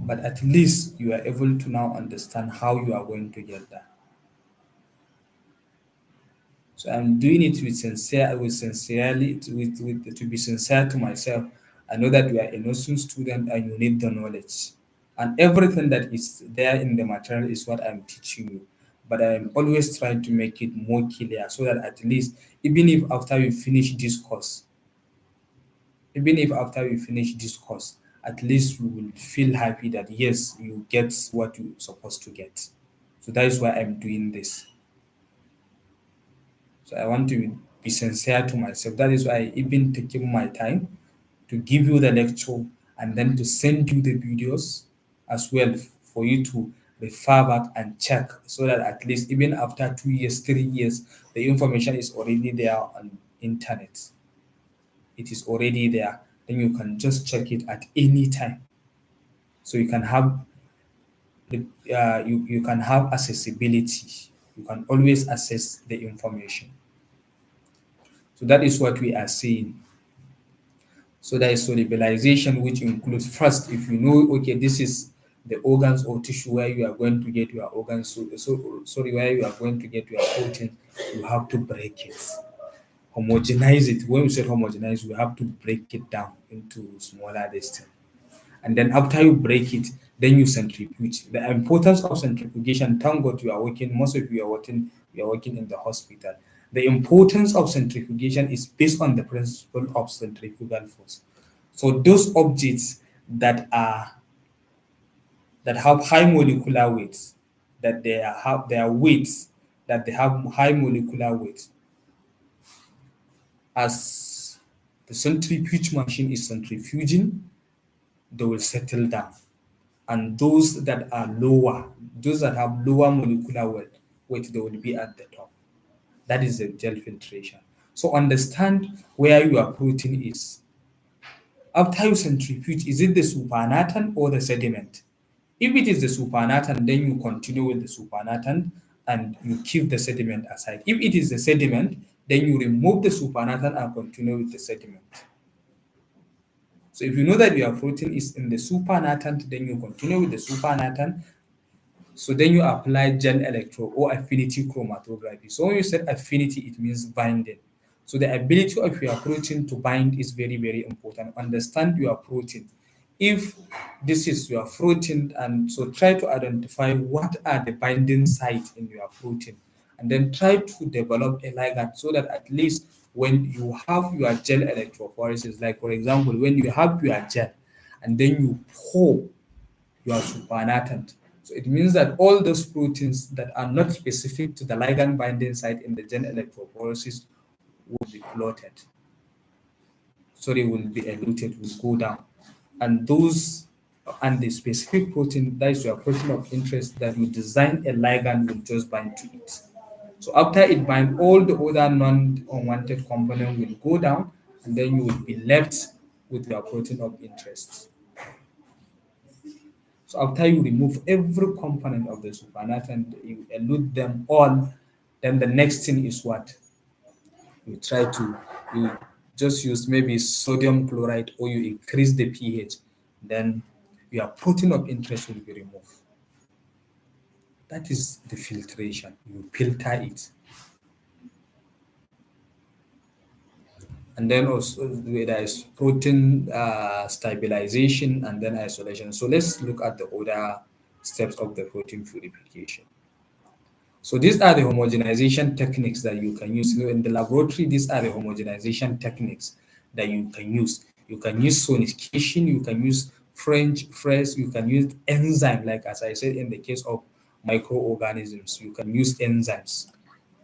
but at least you are able to now understand how you are going to get that. So I'm doing it with sincerely, to be sincere to myself. I know that you are a nursing student and you need the knowledge. And everything that is there in the material is what I'm teaching you. But I'm always trying to make it more clear so that at least, even if after you finish this course, even if after you finish this course, at least you will feel happy that yes, you get what you're supposed to get. So that is why I'm doing this. So I want to be sincere to myself. That is why I even taking my time to give you the lecture and then to send you the videos as well for you to refer back and check so that at least even after 2 years, 3 years, the information is already there on internet. It is already there. Then you can just check it at any time. So you can have you can have accessibility. You can always access the information. So that is what we are seeing. So there is solubilization, which includes first, if you know, okay, this is the organs or tissue where you are going to get your organs, sorry, where you are going to get your protein, you have to break it, homogenize it. When we say homogenize, we have to break it down into smaller distance. And then after you break it, then you centrifuge. The importance of centrifugation, thank God you are working, most of you are working in the hospital. The importance of centrifugation is based on the principle of centrifugal force. So those objects that are that have high molecular weights, that they have their weights, that they have high molecular weight, as the centrifuge machine is centrifuging, they will settle down. And those that are lower, those that have lower molecular weight, they will be at the top. That is the gel filtration. So understand where your protein is. After you centrifuge, is it the supernatant or the sediment? If it is the supernatant, then you continue with the supernatant and you keep the sediment aside. If it is the sediment, then you remove the supernatant and continue with the sediment. So if you know that your protein is in the supernatant, then you continue with the supernatant. So then you apply gel electro or affinity chromatography. So when you said affinity, it means binding. So the ability of your protein to bind is very, very important. Understand your protein. If this is your protein, and so try to identify what are the binding sites in your protein, and then try to develop a ligand so that at least when you have your gel electrophoresis, like for example, when you have your gel and then you pour your supernatant. So it means that all those proteins that are not specific to the ligand binding site in the gel electrophoresis will be clotted. Sorry, will be eluted, will go down. And those and the specific protein, that is your protein of interest that you design a ligand will just bind to it. So after it binds, all the other non-unwanted component will go down, and then you will be left with your protein of interest. So after you remove every component of the supernatant, you elute them all, then the next thing is what? You try to you just use maybe sodium chloride or you increase the pH, then your protein of interest will be removed. That is the filtration. You filter it. And then also there is protein stabilization and then isolation. So let's look at the other steps of the protein purification. So these are the homogenization techniques that you can use. So in the laboratory, these are the homogenization techniques that you can use. You can use sonication, you can use French press, you can use enzyme, like as I said in the case of microorganisms, you can use enzymes.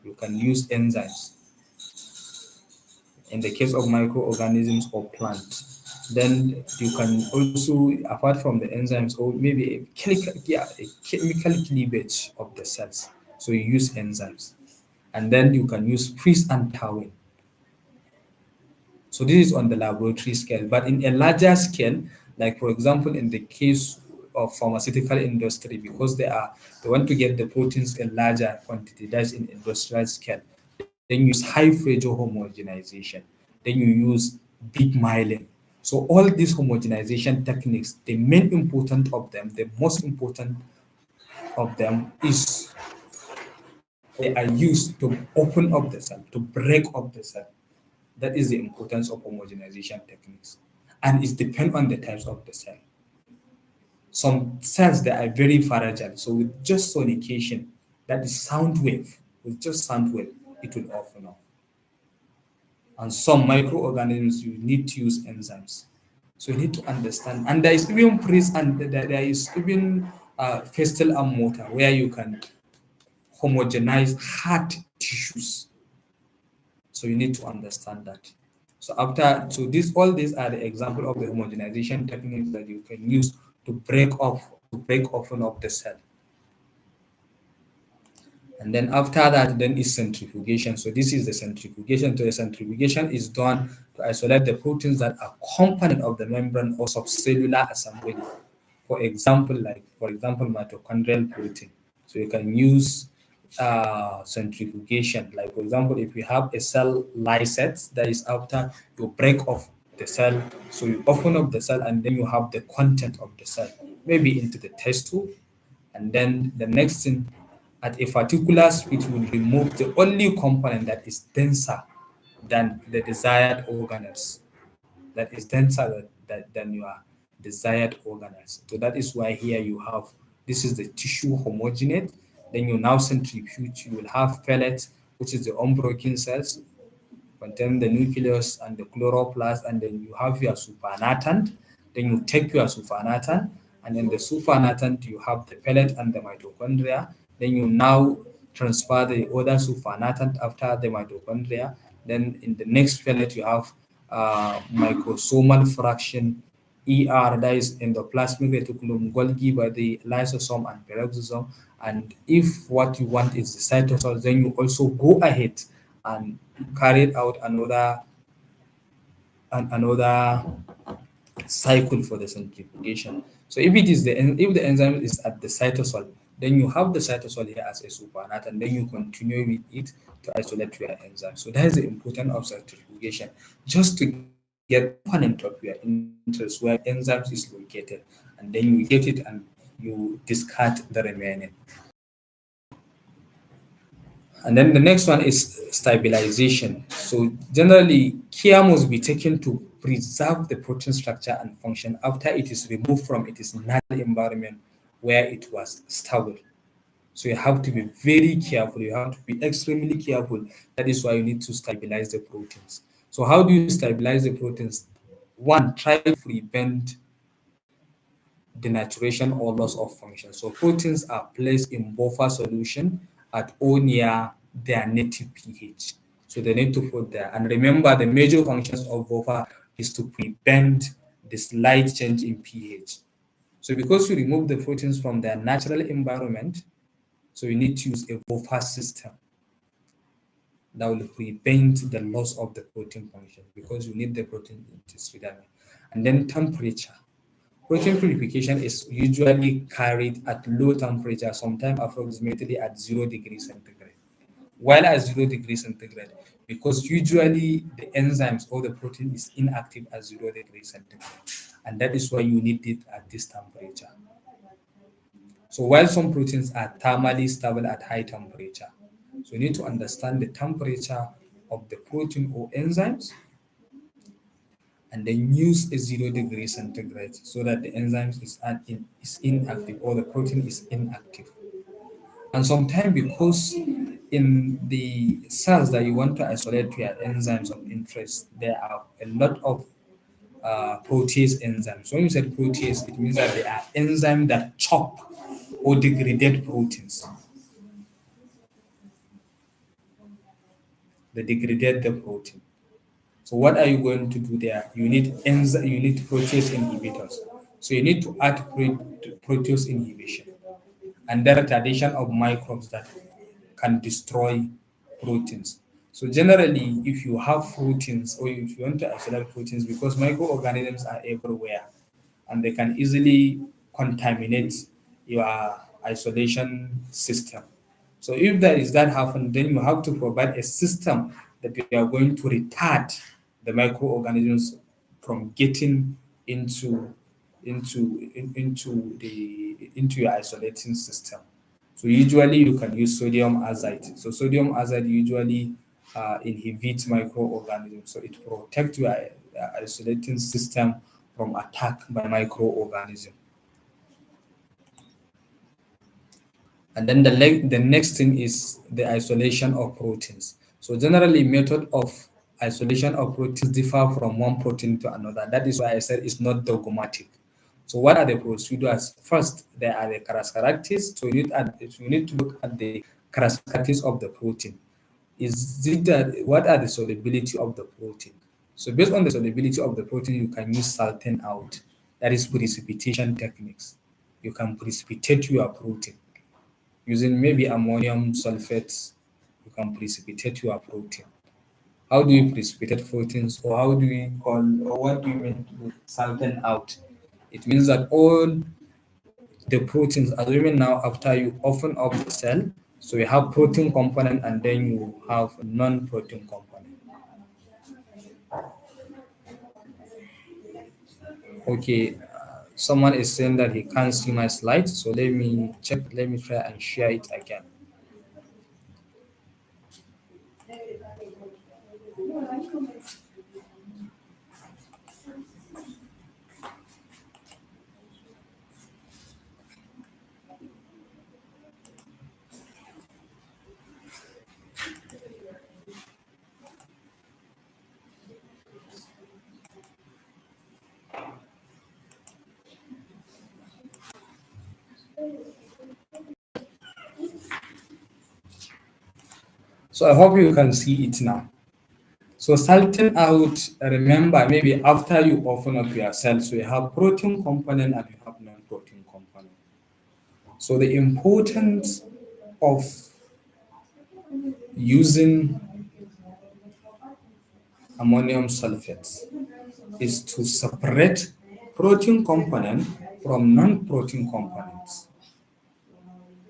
You can use enzymes in the case of microorganisms or plants. Then you can also, apart from the enzymes, or maybe a chemical cleavage of the cells. So you use enzymes. And then you can use freeze and thawing. So this is on the laboratory scale. But in a larger scale, like for example, in the case of pharmaceutical industry, because they want to get the proteins in larger quantity, that's in industrial scale, then you use high pressure homogenization. Then you use bead myelin. So all these homogenization techniques, the main important of them, the most important of them is, or they are used to open up the cell, to break up the cell. That is the importance of homogenization techniques. And it depends on the types of the cell. Some cells that are very fragile. So with just sonication, that is sound wave, with just sound wave, it will open up. And some microorganisms, you need to use enzymes. So you need to understand. And there is even press and there is even festal and motor where you can homogenize hard tissues. So you need to understand that. So this all these are the example of the homogenization techniques that you can use to break open up the cell. And then after that, then is centrifugation. So this is the centrifugation. So the centrifugation is done to isolate the proteins that are component of the membrane or subcellular assembly. For example, mitochondrial protein. So you can use centrifugation. Like for example, if you have a cell lysate, that is after you break off the cell, so you open up the cell and then you have the content of the cell, maybe into the test tube, and then the next thing at a particular speed will remove the only component that is denser than the desired organelles, that is denser than your desired organelles. So that is why here you have, this is the tissue homogenate, then you now centrifuge, you will have pellets, which is the unbroken cells contain the nucleus and the chloroplast, and then you have your supernatant. Then you take your supernatant, and in the supernatant you have the pellet and the mitochondria. Then you now transfer the other supernatant after the mitochondria. Then in the next pellet you have microsomal fraction ER, that is endoplasmic reticulum, Golgi by the lysosome and peroxisome. And if what you want is the cytosol, then you also go ahead and carry out another cycle for the centrifugation. So if it is if the enzyme is at the cytosol, then you have the cytosol here as a supernat, and then you continue with it to isolate your enzyme. So that is the importance of centrifugation, just to get the component of your interest where enzymes is located, and then you get it and you discard the remaining. And then the next one is stabilization. So generally, care must be taken to preserve the protein structure and function after it is removed from its natural environment where it was stable. So you have to be very careful. You have to be extremely careful. That is why you need to stabilize the proteins. So how do you stabilize the proteins? One, try to prevent denaturation or loss of function. So proteins are placed in buffer solution at or near their native pH. So they need to put there. And remember, the major functions of buffer is to prevent the slight change in pH. So because you remove the proteins from their natural environment, so you need to use a buffer system that will prevent the loss of the protein function, because you need the protein in this requirement. And then temperature. Protein purification is usually carried at low temperature, sometimes approximately at 0 degrees centigrade. While at 0 degrees centigrade, because usually the enzymes or the protein is inactive at 0 degrees centigrade, and that is why you need it at this temperature. So while some proteins are thermally stable at high temperature, so you need to understand the temperature of the protein or enzymes, and then use a 0 degree centigrade so that the enzymes is inactive or the protein is inactive. And sometimes, because in the cells that you want to isolate your enzymes of interest, there are a lot of protease enzymes. When you said protease, it means that they are enzymes that chop or degrade proteins. They degrade the protein. So what are you going to do there? You need protease inhibitors. So you need to add protease inhibition and the retardation of microbes that can destroy proteins. So generally, if you have proteins or if you want to isolate proteins, because microorganisms are everywhere and they can easily contaminate your isolation system. So if there is that happen, then you have to provide a system that you are going to retard the microorganisms from getting into into your isolating system. So usually you can use sodium azide. So sodium azide usually inhibits microorganisms. So it protects your isolating system from attack by microorganisms. And then the next thing is the isolation of proteins. So generally, method of isolation of proteins differ from one protein to another. That is why I said it's not dogmatic. So what are the procedures? First, there are the characteristics. So you need to look at the characteristics of the protein. Is it that what are the solubility of the protein? So based on the solubility of the protein, you can use salting out. That is precipitation techniques. You can precipitate your protein using maybe ammonium sulfate. You can precipitate your protein. How do you precipitate proteins, or how do we call, or what do you mean with salting out? It means that all the proteins, assuming now after you open up the cell, so you have protein component and then you have non-protein component. Okay, someone is saying that he can't see my slides, so let me check, let me try and share it again. So I hope you can see it now. So salting out, remember maybe after you open up your cells, we have protein component and you have non-protein component. So the importance of using ammonium sulfate is to separate protein component from non-protein components,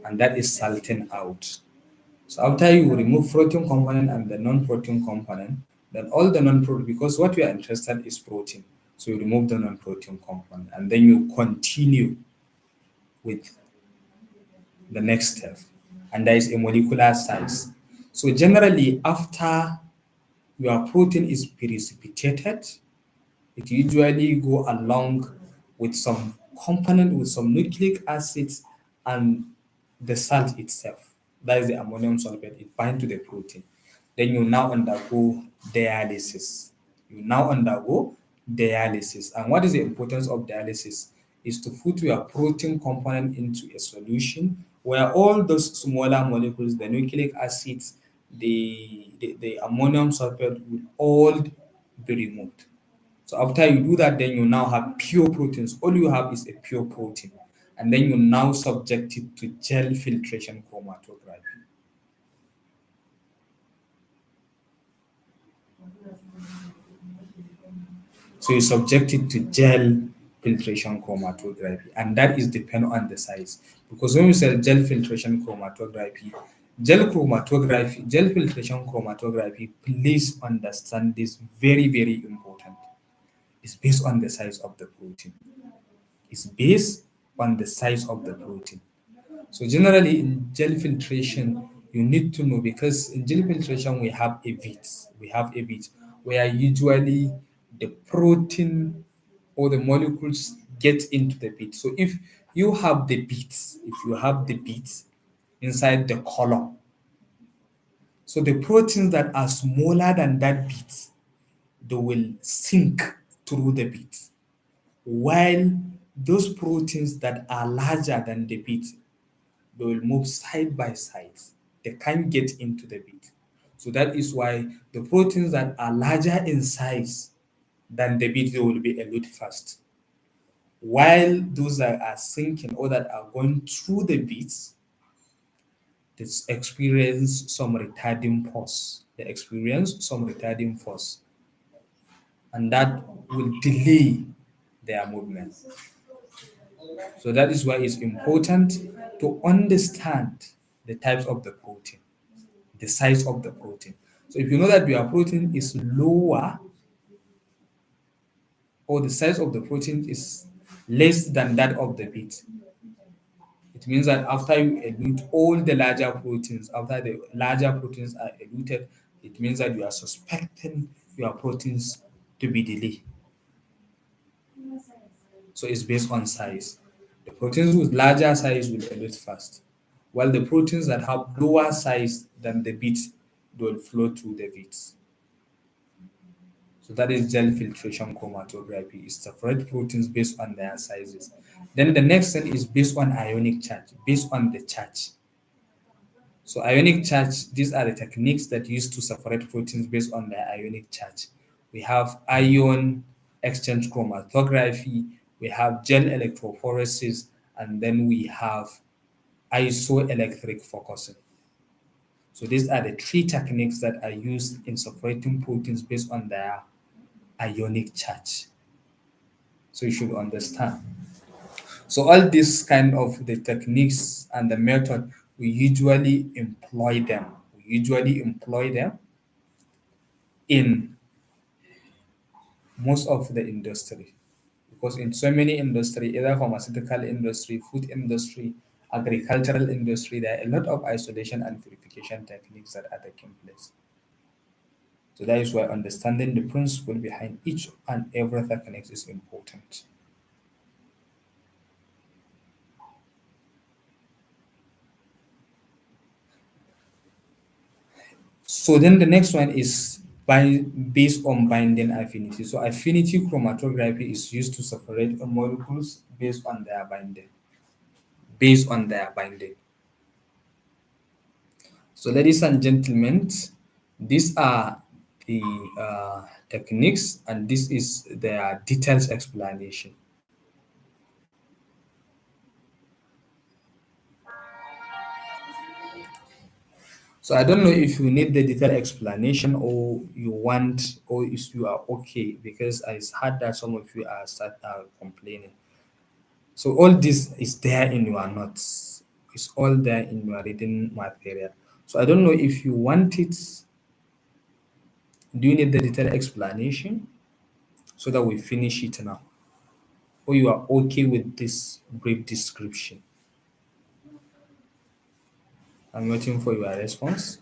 and that is salting out. So after you remove protein component and the non-protein component, then all the non-protein, because what we are interested is protein, so you remove the non-protein component, and then you continue with the next step, and there is a molecular size. So generally, after your protein is precipitated, it usually go along with some component with some nucleic acids and the salt itself. That is the ammonium sulfate. It binds to the protein. Then you now undergo dialysis. You now undergo dialysis. And what is the importance of dialysis? Is to put your protein component into a solution where all those smaller molecules, the nucleic acids, the ammonium sulfate will all be removed. So after you do that, then you now have pure proteins. All you have is a pure protein. And then you now subject it to gel filtration chromatography. So you subject it to gel filtration chromatography, and that is depend on the size. Because when you say gel filtration chromatography, gel filtration chromatography, please understand this very, very important. It's based on the size of the protein. It's based on the size of the protein. So generally in gel filtration, you need to know because in gel filtration we have a bit. We have a bit where usually the protein or the molecules get into the bit. So if you have the bits, if you have the bits inside the column, so the proteins that are smaller than that bit, they will sink through the bit. While those proteins that are larger than the bit, they will move side by side. They can't get into the bit. So that is why the proteins that are larger in size than the bit, they will be elute first. While those that are sinking or that are going through the bits, they experience some retarding force. They experience some retarding force, and that will delay their movement. So that is why it's important to understand the types of the protein, the size of the protein. So if you know that your protein is lower or the size of the protein is less than that of the bit, it means that after you elute all the larger proteins, after the larger proteins are eluted, it means that you are suspecting your proteins to be delayed. So it's based on size. The proteins with larger size will elute fast, while the proteins that have lower size than the bit will flow through the bits. So that is gel filtration chromatography. It separates proteins based on their sizes. Then the next thing is based on ionic charge, based on the charge. So ionic charge, these are the techniques that used to separate proteins based on their ionic charge. We have ion exchange chromatography, we have gel electrophoresis, and then we have isoelectric focusing. So these are the three techniques that are used in separating proteins based on their ionic charge. So you should understand. So all these kind of the techniques and the method, we usually employ them. We usually employ them in most of the industry. Because in so many industry, either pharmaceutical industry, food industry, agricultural industry, there are a lot of isolation and purification techniques that are taking place. So that is why understanding the principle behind each and every technique is important. So then the next one is based on binding affinity. So affinity chromatography is used to separate molecules based on their binding. So, ladies and gentlemen, these are the techniques, and this is their detailed explanation. So, I don't know if you need the detailed explanation, or you want, or if you are okay, because I heard that some of you are complaining. So, all this is there in your notes. It's all there in your reading material. So, I don't know if you want it. Do you need the detailed explanation so that we finish it now? Or you are okay with this brief description? I'm waiting for your response.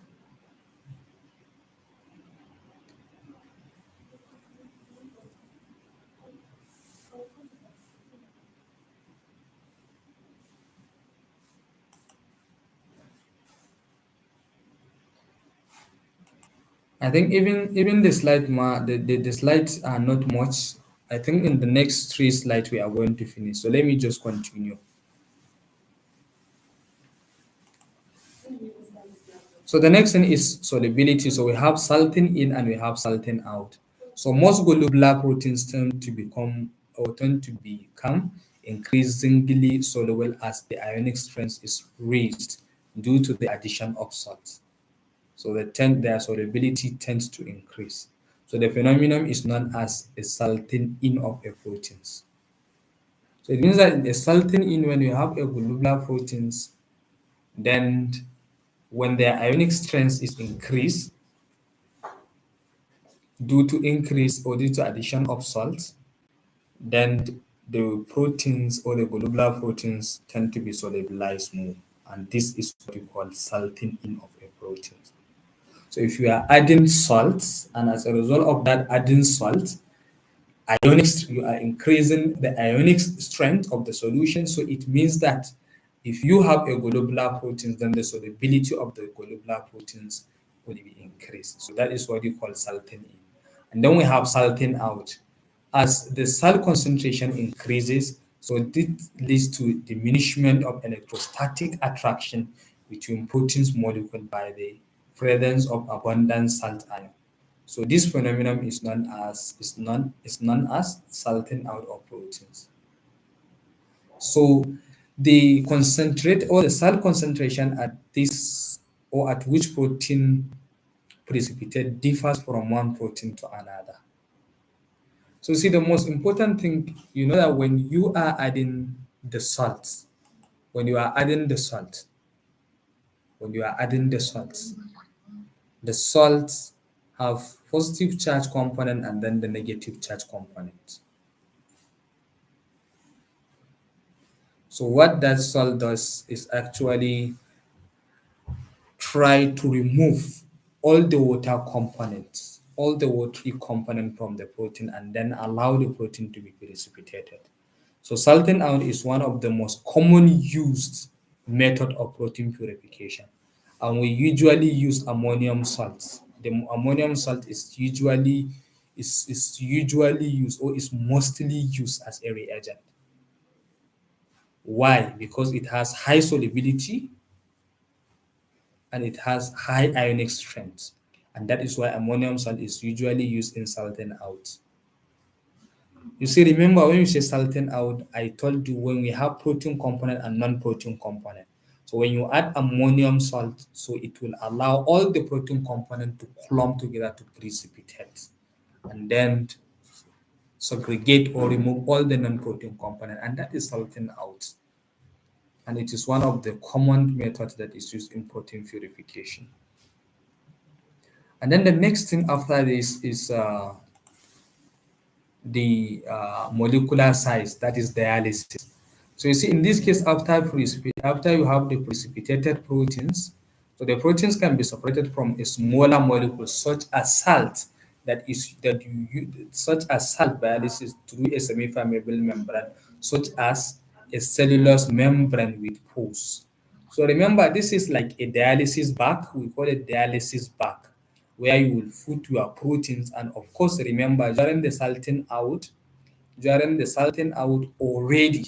I think even the the slides are not much. I think in the next three slides we are going to finish. So let me just continue. So the next thing is solubility. So we have salting in and we have salting out. So most globular proteins tend to become increasingly soluble as the ionic strength is raised due to the addition of salt. So their solubility tends to increase. So the phenomenon is known as a salting in of a proteins. So it means that in a salting in, when you have a globular proteins, then when their ionic strength is increased due to increase or due to addition of salt, then the proteins or the globular proteins tend to be solubilized more. And this is what we call salting in of a protein. So if you are adding salt, and as a result of that adding salt, you are increasing the ionic strength of the solution. So it means that if you have a globular protein, then the solubility of the globular proteins will be increased. So that is what you call salting in. And then we have salting out. As the salt concentration increases, so this leads to diminishment of electrostatic attraction between proteins molecule by the presence of abundant salt ion. So this phenomenon is known as salting out of proteins. So the concentrate or the salt concentration at this or at which protein precipitate differs from one protein to another. So see, the most important thing, you know, that when you are adding the salt, when you are adding the salt, when you are adding the salts have positive charge component and then the negative charge component. So what that salt does is actually try to remove all the water components, all the watery component from the protein, and then allow the protein to be precipitated. So salting out is one of the most common used method of protein purification. And we usually use ammonium salt. The ammonium salt is usually used or is mostly used as a reagent. Why? Because it has high solubility and it has high ionic strength. And that is why ammonium salt is usually used in salting out. You see, remember when we say salting out, I told you when we have protein component and non-protein component. So when you add ammonium salt, so it will allow all the protein component to clump together to precipitate and then segregate or remove all the non-protein component, and that is salting out. And it is one of the common methods that is used in protein purification. And then the next thing after this is the molecular size, that is dialysis. So you see, in this case, after you have the precipitated proteins, so the proteins can be separated from a smaller molecule, such as salt, such as salt dialysis through a semi-permeable membrane, such as a cellulose membrane with pores. So remember, this is like a dialysis bag. We call it dialysis bag. where you will put your proteins. And of course, remember, during the salting out already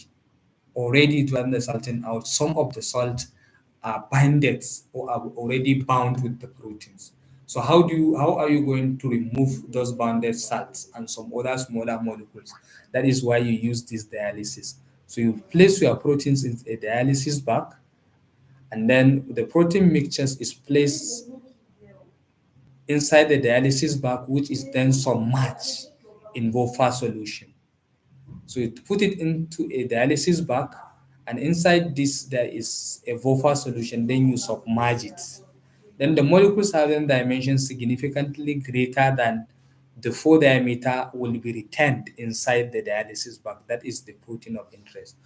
during the salting out, some of the salt are binded or are already bound with the proteins. So how are you going to remove those bounded salts and some other smaller molecules? That is why you use this dialysis. So you place your proteins in a dialysis bag, and then the protein mixtures is placed inside the dialysis bag, which is then submerged in VOFA solution. So you put it into a dialysis bag, and inside this there is a VOFA solution. Then you submerge it. Then the molecules having dimensions significantly greater than the 4 diameter will be retained inside the dialysis bag. That is the protein of interest.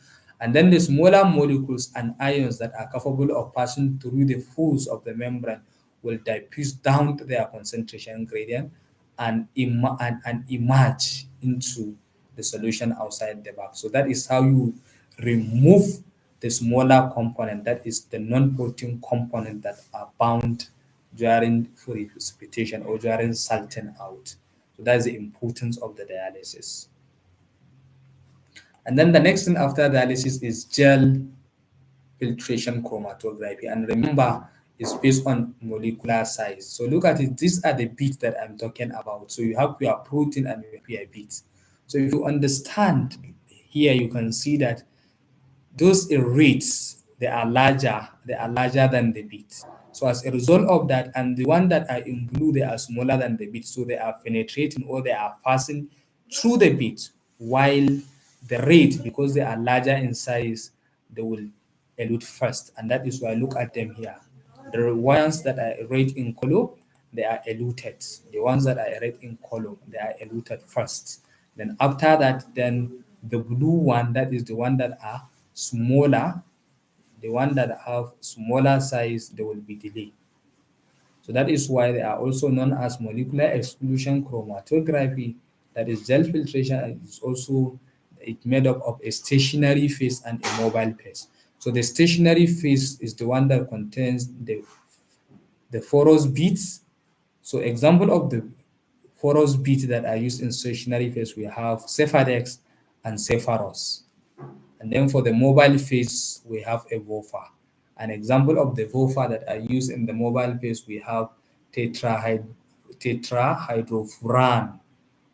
And then the smaller molecules and ions that are capable of passing through the folds of the membrane will diffuse down to their concentration gradient and emerge into the solution outside the bag. So that is how you remove the smaller component, that is the non-protein component that are bound during precipitation or during salting out. So that is the importance of the dialysis. And then the next thing after dialysis is gel filtration chromatography. And remember, it's based on molecular size. So look at it. These are the bits that I'm talking about. So you have your protein and your bits. So if you understand here, you can see that those rates, they are larger than the bit. So as a result of that, and the one that are in blue, they are smaller than the bit, so they are penetrating or they are passing through the bit, while the rate, because they are larger in size, they will elute first. And that is why, look at them here. The ones that are red in color, they are eluted. The ones that are red in color, they are eluted first. Then after that, then the blue one, that is the one that are smaller, the one that have smaller size, they will be delayed. So that is why they are also known as molecular exclusion chromatography. That is gel filtration, and it's also it made up of a stationary phase and a mobile phase. So the stationary phase is the one that contains the porous beads. So example of the porous beads that are used in stationary phase, we have Cephadex and Cepharos. And then for the mobile phase, we have a VOFA. An example of the VOFA that are used in the mobile phase, we have tetrahydrofuran,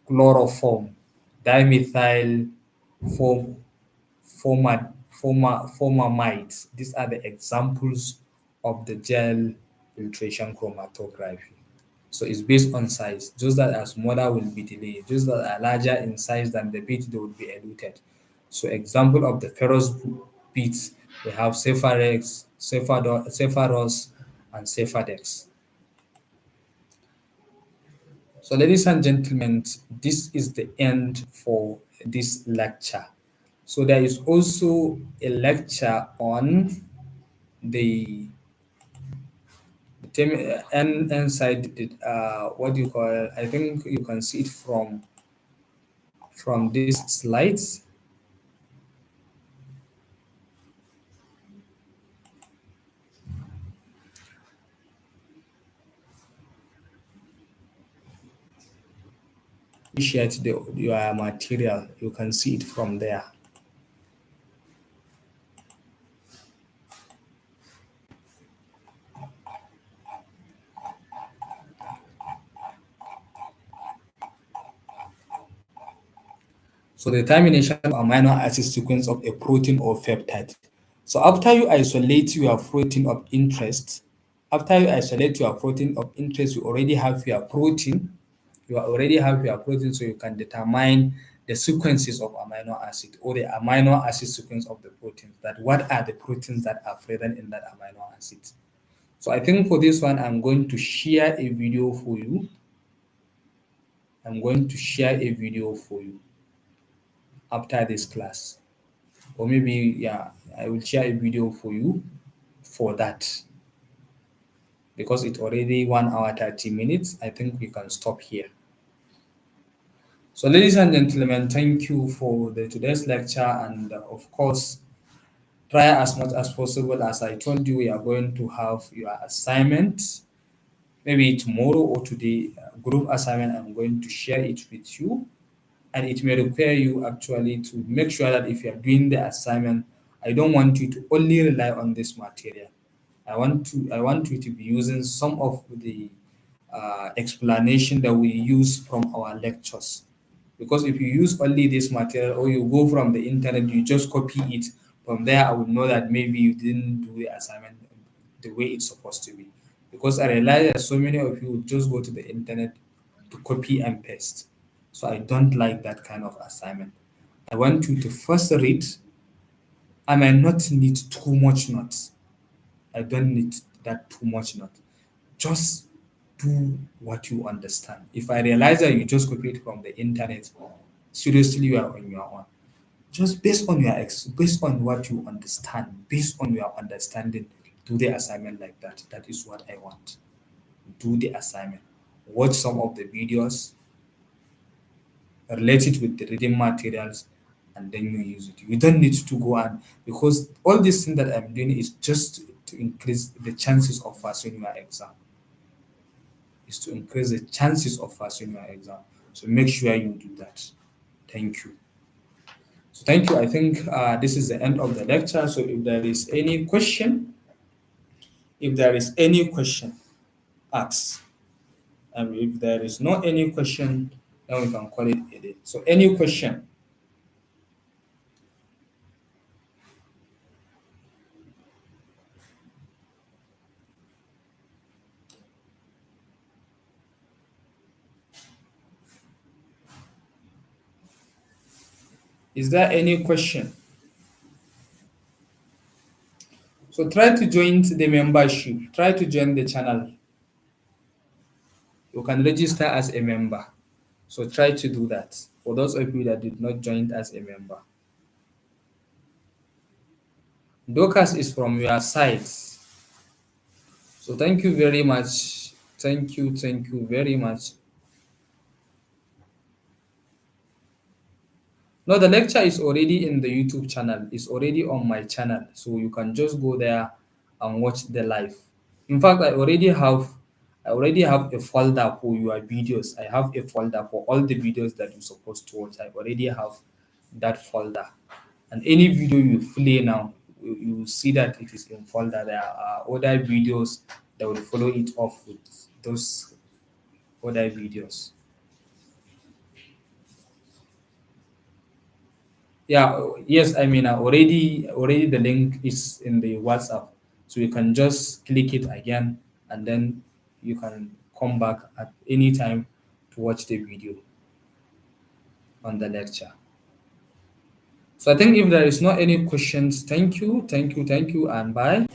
chloroform, dimethyl form, formamides. These are the examples of the gel filtration chromatography. So it's based on size. Those that are smaller will be delayed. Those that are larger in size than the bit, they will be eluted. So example of the ferrous bits, we have Cepharex, Cepharos, and Cephadex. So ladies and gentlemen, this is the end for this lecture. So there is also a lecture on the inside what do you call it? I think you can see it from these slides. Appreciate your material, you can see it from there. So the termination of amino acid sequence of a protein or peptide. So after you isolate your protein of interest, you already have your protein. You already have your protein, so you can determine the sequences of amino acid or the amino acid sequence of the proteins. That what are the proteins that are present in that amino acid. So I think for this one, I'm going to share a video for you. After this class, or maybe, yeah, I will share a video for you for that, because it's already 1 hour 30 minutes. I think we can stop here. So ladies and gentlemen, thank you for today's lecture, and of course, try as much as possible. As I told you, we are going to have your assignment maybe tomorrow or today, group assignment, I'm going to share it with you. And it may require you actually to make sure that if you are doing the assignment, I don't want you to only rely on this material. I want you to be using some of the explanation that we use from our lectures. Because if you use only this material or you go from the internet, you just copy it from there, I would know that maybe you didn't do the assignment the way it's supposed to be. Because I realize that so many of you would just go to the internet to copy and paste. So I don't like that kind of assignment. I want you to first read. I might not need too much notes. I don't need that too much note. Just do what you understand. If I realize that you just copy it from the internet, seriously, you are on your own. Just based on what you understand, based on your understanding, do the assignment like that. That is what I want. Do the assignment. Watch some of the videos, relate it with the reading materials, and then you use it. You don't need to go and because all this thing that I'm doing is just to increase the chances of passing your exam. Is to increase the chances of passing your exam. So make sure you do that. Thank you. So thank you. I think this is the end of the lecture. So if there is any question, ask. And if there is no any question, then we can call it a day. So any question? Is there any question? So try to join the membership. Try to join the channel. You can register as a member. So try to do that. For those of you that did not join as a member. Dorcas is from your side. So thank you very much. Thank you very much. No, the lecture is already in the YouTube channel. It's already on my channel. So you can just go there and watch the live. In fact, I already have a folder for your videos. I have a folder for all the videos that you're supposed to watch. I already have that folder. And any video you play now, you see that it is in folder. There are other videos that will follow it off with those other videos. Yeah, yes, I mean, already the link is in the WhatsApp. So you can just click it again and then you can come back at any time to watch the video on the lecture. So I think if there is not any questions, thank you, and bye.